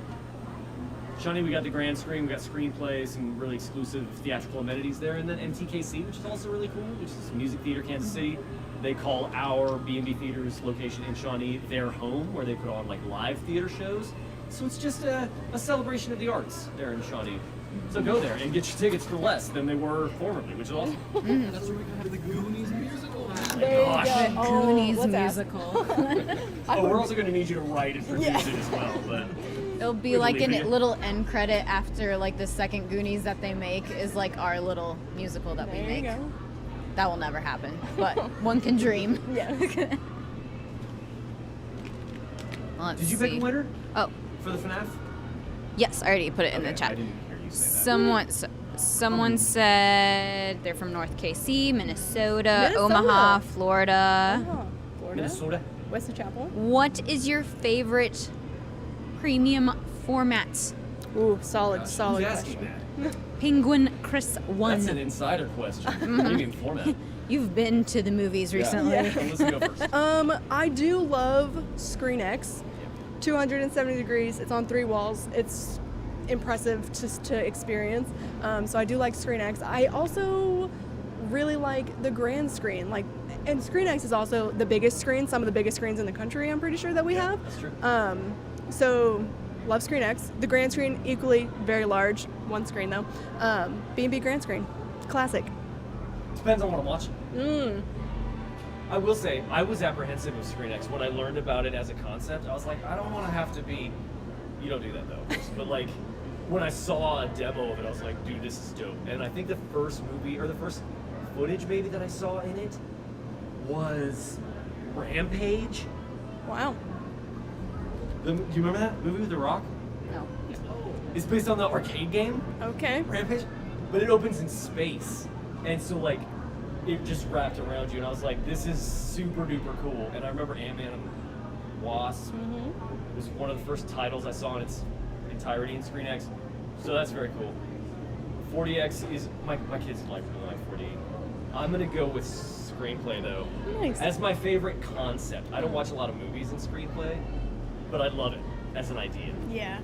Shawnee, we got the grand screen, we got screenplays, some really exclusive theatrical amenities there, and then MTKC, which is also really cool, which is Music Theater Kansas City. They call our B&B Theater's location in Shawnee their home, where they put on like live theater shows. So it's just a celebration of the arts there in Shawnee. So go there and get your tickets for less than they were formerly, which is awesome. That's where we can have the Goonies musical. There you Gosh. go. Oh, Goonies let's ask. musical. Oh, we're also going to need you to write and produce it as well, but It'll be We like believe a you. little end credit after like the second Goonies that they make is like our little musical that we There you make. go. That will never happen, but one can dream. Yes. Let's did you pick see. a winner Oh, for the FNAF? yes, I already put it in the Okay, chat. I didn't hear you say that. Someone said they're from North KC, Minnesota, Minnesota. Omaha, Florida. Florida. Minnesota? West of Chapel. What is your favorite premium format? Ooh, solid Who's question. asking that? Penguin Chris That's an 1. insider question. Premium format. You've been to the movies recently. Yeah. Let's go first. I do love Screen X. 270 degrees. It's on 3 walls. It's impressive just to experience. So I do like Screen X. I also really like the grand screen. And Screen X is also the biggest screen, some of the biggest screens in the country, I'm pretty sure that we have. That's true. So love Screen X. The grand screen, equally very large. 1 screen though. B&B grand screen. Classic. Depends on what I'm watching. I will say, I was apprehensive of Screen X. When I learned about it as a concept, I was like, I don't want to have to be... You don't do that, though, of course. But, like, when I saw a demo of it, I was like, dude, this is dope. And I think the first movie, or the first footage, maybe, that I saw in it was Rampage. Wow. Do you remember that movie with The Rock? No. It's based on the arcade game, Okay. Rampage, but it opens in space. And so, like, it just wrapped around you, and I was like, this is super duper cool. And I remember Ant-Man and Wasp was one of the first titles I saw in its entirety in Screen X. So that's very cool. 40X is, my kids like really like 40. I'm gonna go with screenplay though. Nice. As my favorite concept. I don't watch a lot of movies in screenplay, but I love it as an idea. Yeah.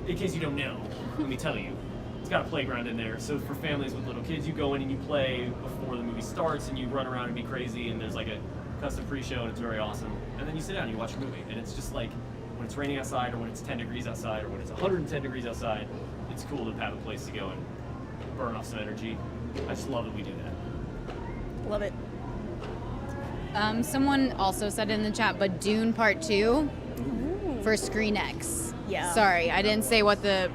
In case you don't know, let me tell you, it's got a playground in there. So for families with little kids, you go in and you play before the movie starts, and you run around and be crazy. And there's like a custom pre-show, and it's very awesome. And then you sit down and you watch a movie, and it's just like when it's raining outside, or when it's 10 degrees outside, or when it's 110 degrees outside. It's cool to have a place to go and burn off some energy. I just love that we do that. Love it. Someone also said in the chat, but Dune Part 2 for Screen X. Yeah. Sorry, I didn't say what the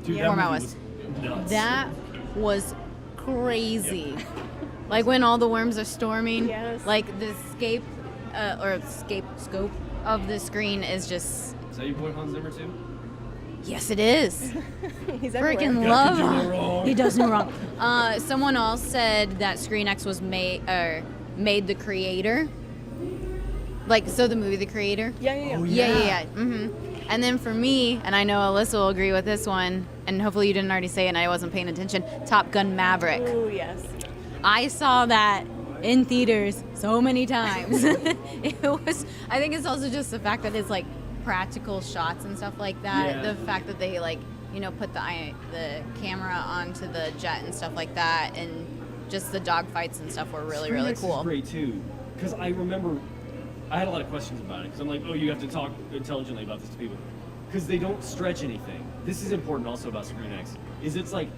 Dude, that format movie was. nuts. That was crazy. Like when all the worms are storming. Yes. Like the scope of the screen is just. Is that your boy Hans Zimmer too? Yes, it is. He's everywhere. Freaking Yeah, you do no love. wrong. He does no wrong. Someone else said that Screen X was made the creator. Like so, the movie The Creator. Yeah. Oh, Yeah. And then for me, and I know Alyssa will agree with this one, and hopefully you didn't already say it and I wasn't paying attention, Top Gun Maverick. Oh, yes. I saw that in theaters so many times. I think it's also just the fact that it's like practical shots and stuff like that. Yeah. The fact that they put the camera onto the jet and stuff like that, and just the dogfights and stuff were really, really Screen X cool. is great too, because I remember I had a lot of questions about it. Because I'm like, oh, you have to talk intelligently about this to people, because they don't stretch anything. This is important also about Screen X. Is it's like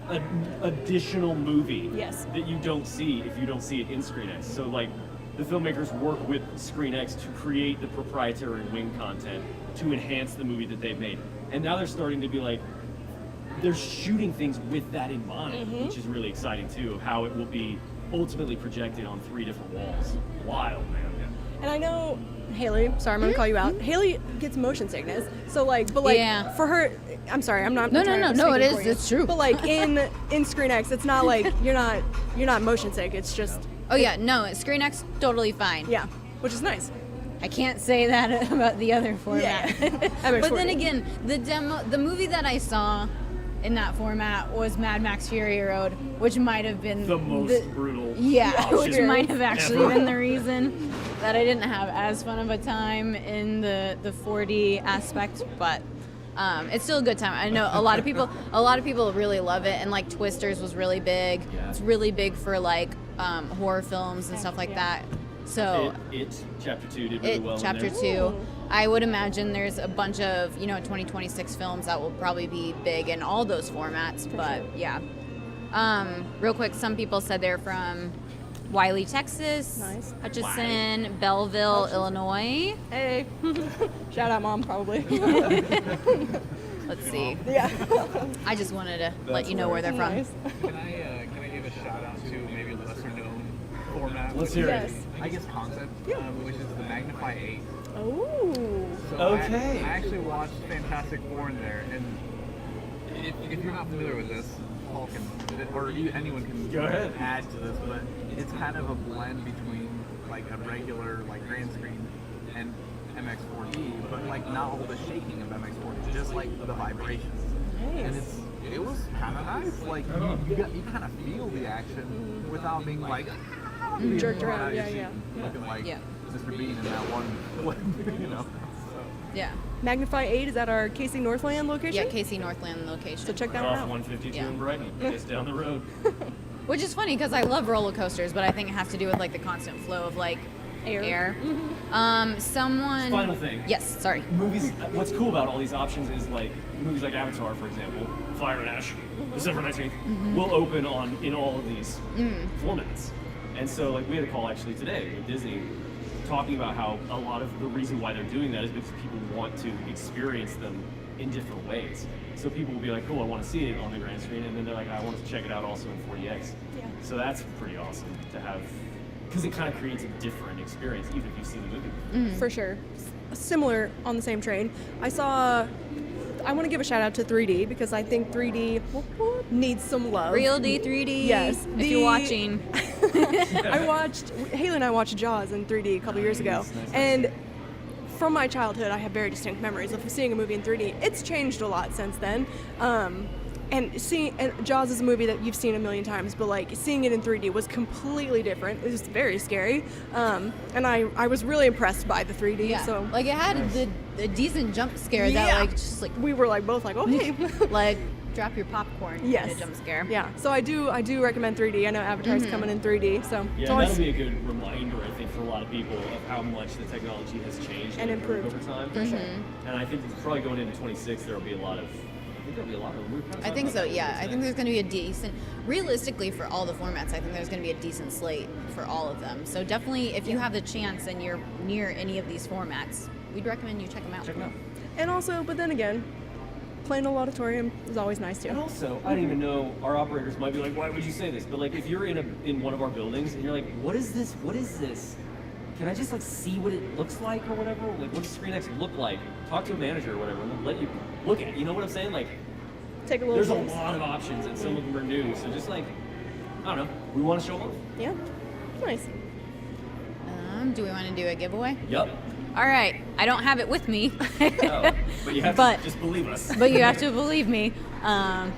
an additional movie Yes. that you don't see if you don't see it in Screen X. So like, the filmmakers work with Screen X to create the proprietary wing content to enhance the movie that they've made. And now they're starting to be like, they're shooting things with that in mind, which is really exciting too, of how it will be ultimately projected on 3 different walls. Wild, man. And I know Haley, sorry, I'm gonna call you out. Haley gets motion sickness, so like, but like Yeah. for her, I'm sorry, I'm not. No, trying- no, I'm no, it speaking is. for you. It's true. But like in Screen X, it's not like you're not motion sick. It's just Oh yeah, no, ScreenX totally fine. yeah, which is nice. I can't say that about the other format. MX-40. But then again, the movie that I saw in that format was Mad Max Fury Road, which might have been The most brutal. Yeah, which option might have actually ever. been the reason that I didn't have as fun of a time in the 4D aspect, but it's still a good time. I know a lot of people really love it, and like Twisters was really big. Yeah. It's really big for like horror films and stuff like that. So It Chapter 2 did really well. in Chapter there. 2. I would imagine there's a bunch of 2026 films that will probably be big in all those formats. But yeah, real quick, some people said they're from Wiley, Texas, Nice. Hutchinson, Belleville, Illinois. Hey, shout out, mom, probably. Let's see. yeah. I just wanted to let you know where they're from. Nice. Can I give a shout out to maybe a lesser known format? Let's hear Yes. it. I guess concept, which is the Magnify 8. Oh. So Okay. I actually watched Fantastic Four in there, and if you're not familiar with this, Paul can, or anyone can Go ahead. add to this, but it's kind of a blend between like a regular like grand screen and MX4D, but like not all the shaking of MX4D, just like the vibrations. And it was kind of nice. Like you kind of feel the action without being like Jerked around, yeah, yeah. looking like Yeah. Mr. Bean in that one, So. Yeah. Magnify 8 is at our Casey Northland location. Yeah, Casey Northland location. So check that one Off out. 152 Yeah. in Brighton. It's down the road. Which is funny because I love roller coasters, but I think it has to do with like the constant flow of like Air. Someone. Final thing. Yes. Sorry. Movies, what's cool about all these options is like movies like Avatar, for example, Fire and Ash, December 19th, will open in all of these formats. And so like we had a call actually today with Disney talking about how a lot of the reason why they're doing that is because people want to experience them in different ways. So people will be like, cool, I want to see it on the grand screen, and then they're like, I want to check it out also in 40X. Yeah. So that's pretty awesome to have, because it kind of creates a different experience, even if you've seen the movie. For sure. Similar on the same train. I want to give a shout out to 3D because I think 3D needs some love. Real D 3D. Yes. If you're watching. Haley and I watched Jaws in 3D a couple years ago. Nice. And from my childhood, I have very distinct memories of seeing a movie in 3D. It's changed a lot since then. And Jaws is a movie that you've seen a million times, but like seeing it in 3D was completely different. It was very scary. And I was really impressed by the 3D. Yeah. So Like it had a decent jump scare that like just like we were like both like, okay. like drop your popcorn Yes. in a jump scare. Yeah. So I do recommend 3D. I know Avatar's coming in 3D. So Yeah, it's and always that'll be a good reminder, I think, for a lot of people of how much the technology has changed And improved. over time. For sure. And I think probably going into 26, there'll be a lot of. I think there'll be a lot of. We were kind of I talking think about so, that yeah. I today. think there's going to be a decent, realistically for all the formats, I think there's going to be a decent slate for all of them. So definitely, if you have the chance and you're near any of these formats, we'd recommend you check them out. Check it out. and also, but then again, playing a auditorium is always nice And too. also, I don't even know. Our operators might be like, "Why would you say this?" But like, if you're in one of our buildings and you're like, "What is this? What is this? Can I just like see what it looks like or whatever? Like, what does ScreenX look like?" Talk to a manager or whatever, and they'll let you look at it. You know what I'm saying? Like, Take a little. there's a glimpse. lot of options, and some of them are new. So just like, I don't know. We want to show off. Yeah. Nice. Do we want to do a giveaway? Yep. All right. I don't have it with me. Oh, but you have But- to just believe us. But you have to believe me.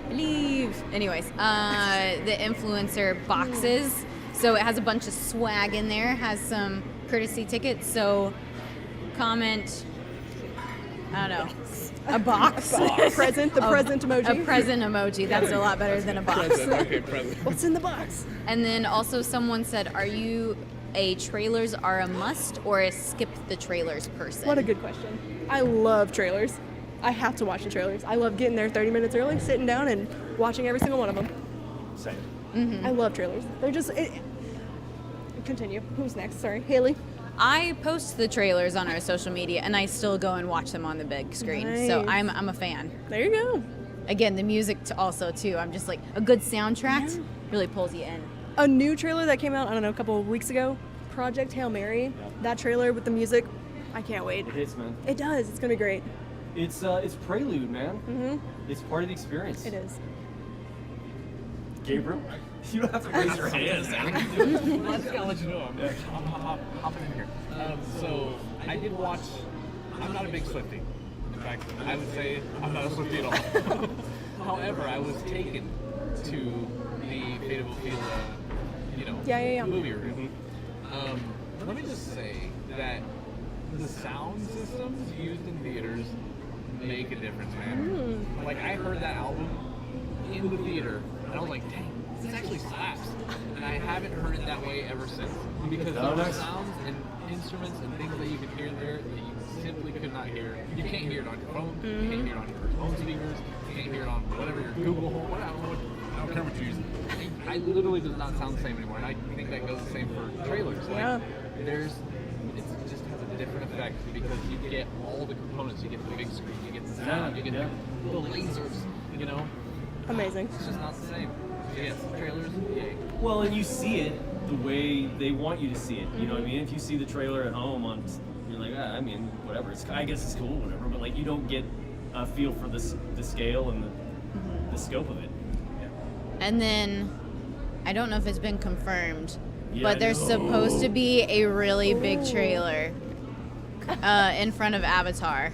Believe. Anyways, the influencer boxes. So it has a bunch of swag in there. Has some courtesy tickets. So comment. I don't know. A box. Present. The present emoji. A present emoji. That's a lot better than a box. Okay, present. What's in the box? And then also someone said, "Are you a trailers are a must or a skip the trailers person?" What a good question. I love trailers. I have to watch the trailers. I love getting there 30 minutes early, sitting down and watching every single one of them. Same. I love trailers. They're just. Continue. Who's next? Sorry, Haley. I post the trailers on our social media and I still go and watch them on the big screen. So Nice. I'm a fan. There you go. again, the music also too. I'm just like a good soundtrack really pulls you in. A new trailer that came out, I don't know, a couple of weeks ago, Project Hail Mary. That trailer with the music, I can't wait. It hits, man. It does. It's gonna be great. It's prelude, man. Mm-hmm. It's part of the experience. It is. Gabriel, you don't have to raise your hands. Well, I just gotta let you know, I'm hopping in here. So, I did watch, I'm not a big Swiftie. In fact, I would say I'm not a Swiftie at all. However, I was taken to the Fate of Ophelia, movie review. Let me just say that the sound systems used in theaters make a difference, man. Like, I heard that album in the theater, and I was like, dang, this actually slaps. And I haven't heard it that way ever since. Because there are sounds and instruments and things that you can hear there that you simply could not hear. You can't hear it on your phone, you can't hear it on your home speakers, you can't hear it on whatever your Google Home, whatever. I don't care what you use. I literally does not sound the same anymore, and I think that goes the same for trailers. Like, it just has a different effect because you get all the components. You get the big screen, you get the sound, you get the lasers, you know? Amazing. It's just not the same. Yes, trailers, yay. Well, and you see it the way they want you to see it. You know what I mean? If you see the trailer at home you're like, I mean, whatever. I guess it's cool, whatever. But like, you don't get a feel for the scale and the scope of it. And then, I don't know if it's been confirmed, Yeah, but there's supposed to be a really big trailer in front of Avatar.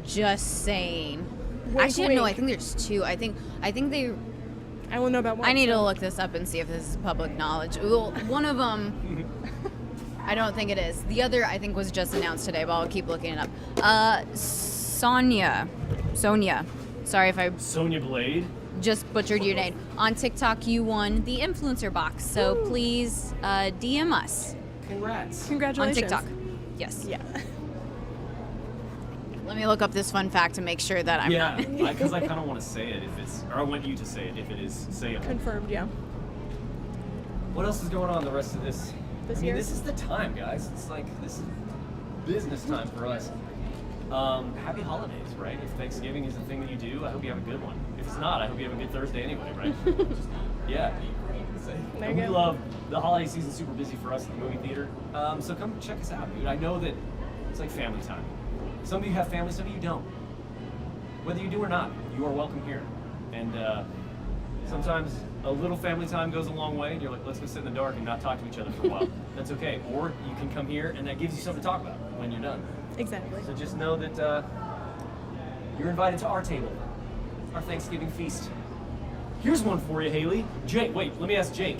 Just saying. Wink, Actually, no, I wink. think there's two. I think they. I will know about one. I need to look this up and see if this is public knowledge. Well, one of them, I don't think it is. The other, I think, was just announced today, but I'll keep looking it up. Sonia. Sorry if I Sonya Blade. just butchered your name. On TikTok, you won the influencer box, so please DM us Congrats. on Congratulations. TikTok. Yes. Yeah. Let me look up this fun fact to make sure that I'm not. Because I kind of want to say it or I want you to say it if it is sayable. Confirmed, yeah. What else is going on the rest of this? This I mean, year? this is the time, guys. It's like, this is business time for us. Happy holidays, right? If Thanksgiving is the thing that you do, I hope you have a good one. If it's not, I hope you have a good Thursday anyway, right? Yeah. There And you we go. love the holiday season. Super busy for us at the movie theater. So come check us out, dude. I know that it's like family time. Some of you have family, some of you don't. Whether you do or not, you are welcome here. And sometimes a little family time goes a long way, and you're like, let's go sit in the dark and not talk to each other for a while. That's okay. Or you can come here, and that gives you something to talk about when you're done. Exactly. So just know that you're invited to our table, our Thanksgiving feast. Here's one for you, Haley. Jake, wait, let me ask Jake.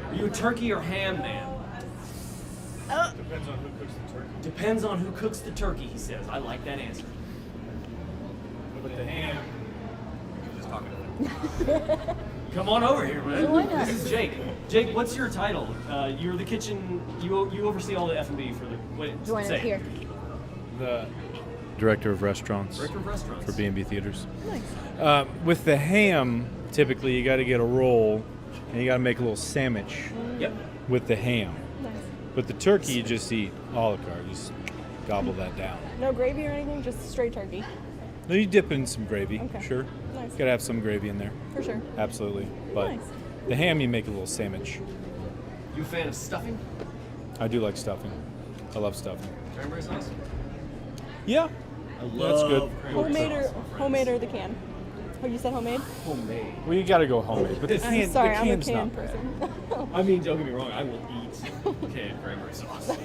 Are you a turkey or ham man? Depends on who cooks the turkey. Depends on who cooks the turkey, he says. I like that answer. With the ham, just talking to Come on over here, man. Why not? This is Jake. Jake, what's your title? You're the kitchen. You oversee all the F&B for the. Wait, Join say us it. here. the director of restaurants Director of restaurants. for B&B Theaters. Nice. With the ham, typically you got to get a roll and you got to make a little sandwich Yep. with the ham. Nice. But the turkey, you just eat a la carte. Just gobble that down. No gravy or anything, just straight turkey. Then you dip in some gravy, Okay. sure. Nice. Got to have some gravy in there, For sure. absolutely. But Nice. the ham, you make a little sandwich. You a fan of stuffing? I do like stuffing. I love stuffing. Cranberry sauce? Yeah, I love That's good. cranberry Homemade or sauce, my friends. homemade or the can? Oh, you said homemade? Homemade. well, you got to go homemade. But the I'm can, Sorry, the I'm a can's can not bad. person. I mean, don't get me wrong, I will eat canned cranberry sauce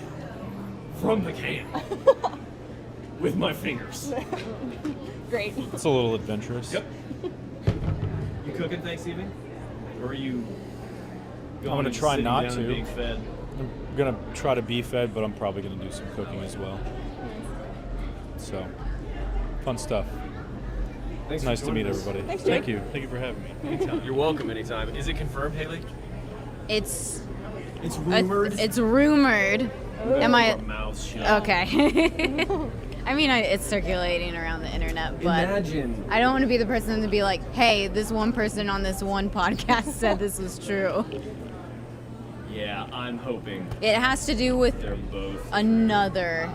from the can with my fingers. Great. It's a little adventurous. Yep. You cooking Thanksgiving? Or are you going gonna and try sitting not down and to. being fed? I'm gonna try to be fed, but I'm probably gonna do some cooking as well. So, fun stuff. Thanks Nice for to meet joining us. everybody. Thanks, Thank Jake. you. Thank you for having me. Anytime. You're welcome anytime. Is it confirmed, Haley? It's It's rumored. it's rumored. Am I Mouth shut. okay? I mean, it's circulating around the internet, but Imagine. I don't want to be the person to be like, "Hey, this one person on this one podcast said this was true." Yeah, I'm hoping It has to do with they're both. another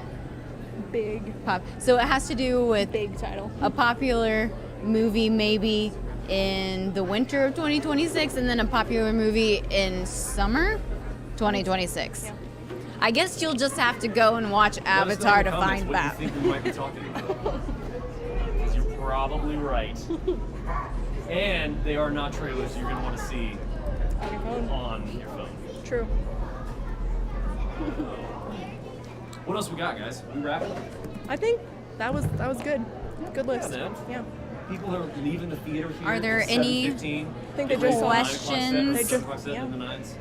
Big, pop. So it has to do with big title. a popular movie maybe in the winter of 2026, and then a popular movie in summer 2026. Yeah. I guess you'll just have to go and watch Let us know in Avatar the to comments find what that. you think we might be talking about. 'Cause you're probably right. And they are not trailers you're going to want to see On your phone. on your phone. True. What else we got, guys? We wrapping? I think that was good. Good list. man. Yeah. People are leaving the theater here. Are there at any 7:15. I think they They just saw questions? They just- set yeah. in the nines.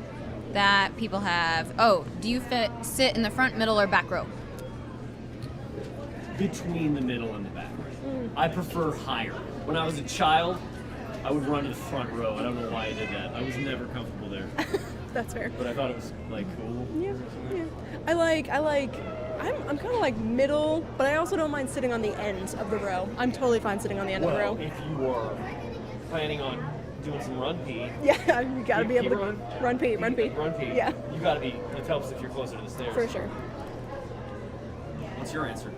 That people have. Oh, do you sit in the front, middle, or back row? Between the middle and the back. I prefer higher. When I was a child, I would run to the front row. I don't know why I did that. I was never comfortable there, That's fair. but I thought it was like cool. Yeah. Yeah. I'm kind of like middle, but I also don't mind sitting on the end of the row. I'm totally fine sitting on the end of the Well, row. if you are planning on doing some run pee, Yeah, you gotta be able to run run pee. Run pee. Yeah, You gotta be. It helps if you're closer to the stairs. for sure. What's your answer?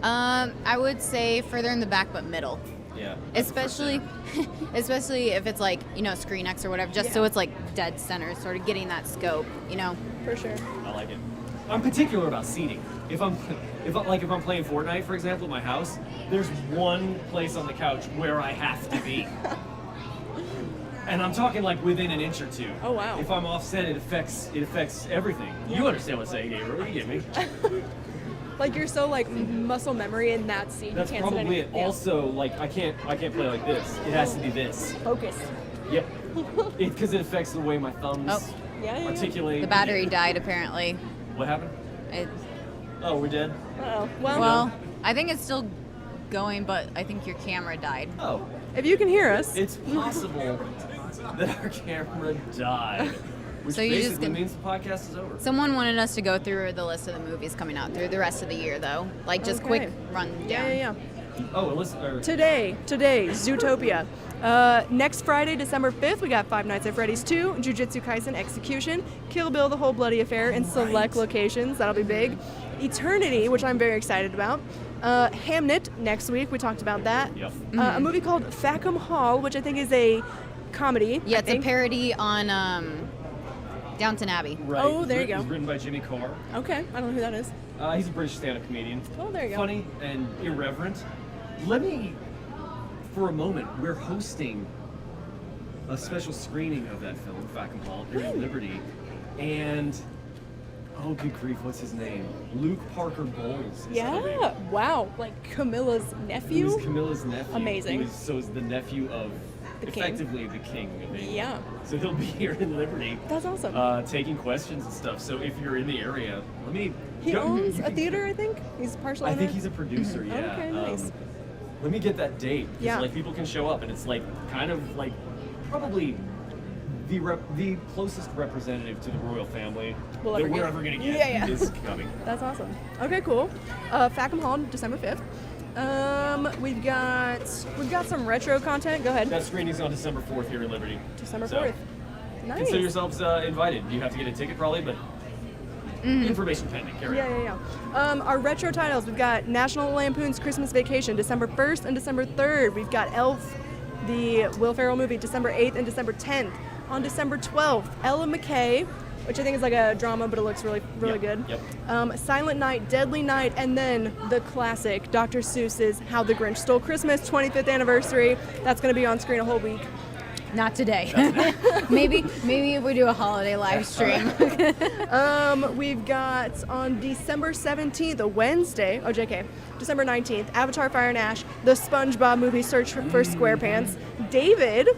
I would say further in the back, but middle. Yeah. Especially if it's like, Screen X or whatever, just so Yeah. it's like dead center, sort of getting that scope, For sure. I like it. I'm particular about seating. If I'm playing Fortnite, for example, at my house, there's one place on the couch where I have to be. And I'm talking like within an inch or two. Oh, wow. If I'm offset, it affects everything. You understand what I'm saying, Gabriel? You get me? Like you're so like muscle memory in that scene. That's you can't sit probably it. yeah. Also, like I can't play like this. It has to be this. Focused. Yep. Because it affects the way my thumbs Oh. Yeah. articulate. The battery died apparently. What happened? It, Oh, we're dead. Oh well. well, I think it's still going, but I think your camera died. Oh. If you can hear us, It's possible that our camera died. Which So you just basically can- means the podcast is over. Someone wanted us to go through the list of the movies coming out through the rest of the year, though. Like, just Okay. quick rundown. yeah. Oh, listen. Today, Zootopia. Next Friday, December 5th, we got Five Nights at Freddy's 2, Jujutsu Kaisen Execution, Kill Bill: The Whole Bloody Affair in select locations. That'll be big. Eternity, which I'm very excited about. Hamnet next week. We talked about that. Yep. A movie called Fackham Hall, which I think is a comedy. Yeah, I it's a think. parody on Downton Abbey. Right. Oh, there you go. It was written by Jimmy Carr. Okay, I don't know who that is. He's a British stand-up comedian. Oh, there you go. Funny and irreverent. Let me, for a moment, we're hosting a special screening of that film, Fackham Hall, here at Liberty, and oh, good grief, what's his name? Luke Parker Bowles. is coming. Yeah. Wow. Like Camilla's He nephew. was Camilla's nephew. Amazing. So is the nephew of The king. effectively the king of England. Yeah. So he'll be here in Liberty. That's awesome. Taking questions and stuff. So if you're in the area, let me. He go- owns you a can- theater, I think. He's a partial I owner. think he's a producer. Yeah. Okay, nice. Let me get that date. 'Cause, Yeah. Like people can show up, and it's like kind of like probably the closest representative to the royal family We'll that ever we're get. ever gonna get Yeah, yeah. is coming. That's awesome. Okay, cool. Fackham Hall, December 5th. We've got some retro content. Go ahead. That screening's on December 4th here in Liberty. December So, 4th. Nice. Consider yourselves invited. You have to get a ticket probably, but information pending. Carry on. Yeah. Our retro titles, we've got National Lampoon's Christmas Vacation, December 1st and December 3rd. We've got Elf, the Will Ferrell movie, December 8th and December 10th. On December 12th, Ella McKay, which I think is like a drama, but it looks really Yep, good. yep. Silent Night, Deadly Night, and then the classic Dr. Seuss's How the Grinch Stole Christmas, 25th anniversary. That's going to be on screen a whole week. Not today. maybe if we do a holiday live stream. We've got on December 17th, a Wednesday, December 19th, Avatar Fire and Ash, the SpongeBob movie Search for SquarePants, David,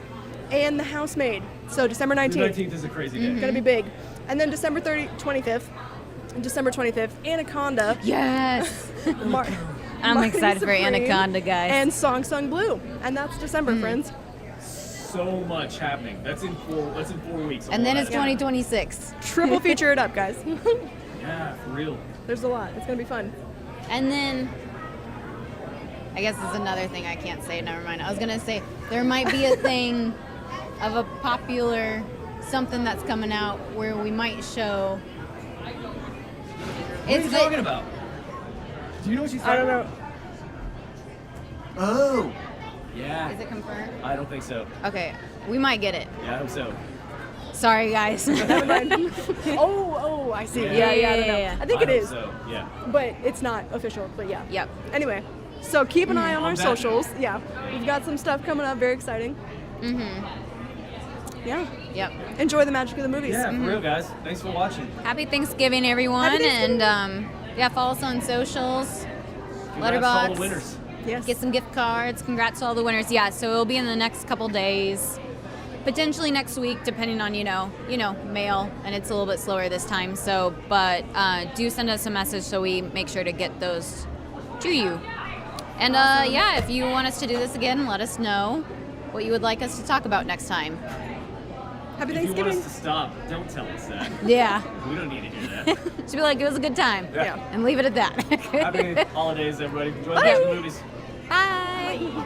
and The Housemaid. So December The 19th, 19th is a crazy day. gonna be big. And then December 25th, Anaconda, Yes. Mar- I'm Marty excited for Supreme, Anaconda, guys. and Song Sung Blue. And that's December, friends. So much happening. That's in 4 weeks. And then it's Yeah. 2026. Triple feature it up, guys. Yeah, for real. There's a lot. It's gonna be fun. And then, I guess it's another thing I can't say. Never mind. I was gonna say there might be a thing of a popular something that's coming out where we might show. What are you talking about? Do you know what she's talking I don't know. about? Oh, Yeah. Is it confirmed? I don't think so. Okay, we might get it. Yeah, I hope so. Sorry, guys. Never mind. Oh, I see. Yeah. Yeah, I don't know. Yeah. I think it hope is, So, yeah. but it's not official. But yeah. Yep. Anyway, so keep an eye on On our that socials. Yeah, we've got some stuff coming up. Very exciting. Yeah. Yep. Enjoy the magic of the movies. Yeah, for real, guys. Thanks for watching. Happy Thanksgiving, everyone. Happy Thanksgiving. And yeah, follow us on socials. Congrats to all Letterboxd. the winners. Yes. Get some gift cards. Congrats to all the winners. Yeah, so it'll be in the next couple days. Potentially next week, depending on, mail, and it's a little bit slower this time. So, but do send us a message so we make sure to get those to you. And yeah, if you want us to do this again, let us know what you would like us to talk about next time. Happy If you want Thanksgiving. us to stop, don't tell us that. Yeah. We don't need to hear that. Should be like, it was a good time. Yeah. And leave it at that. Happy holidays, everybody. Enjoy the movies. Bye.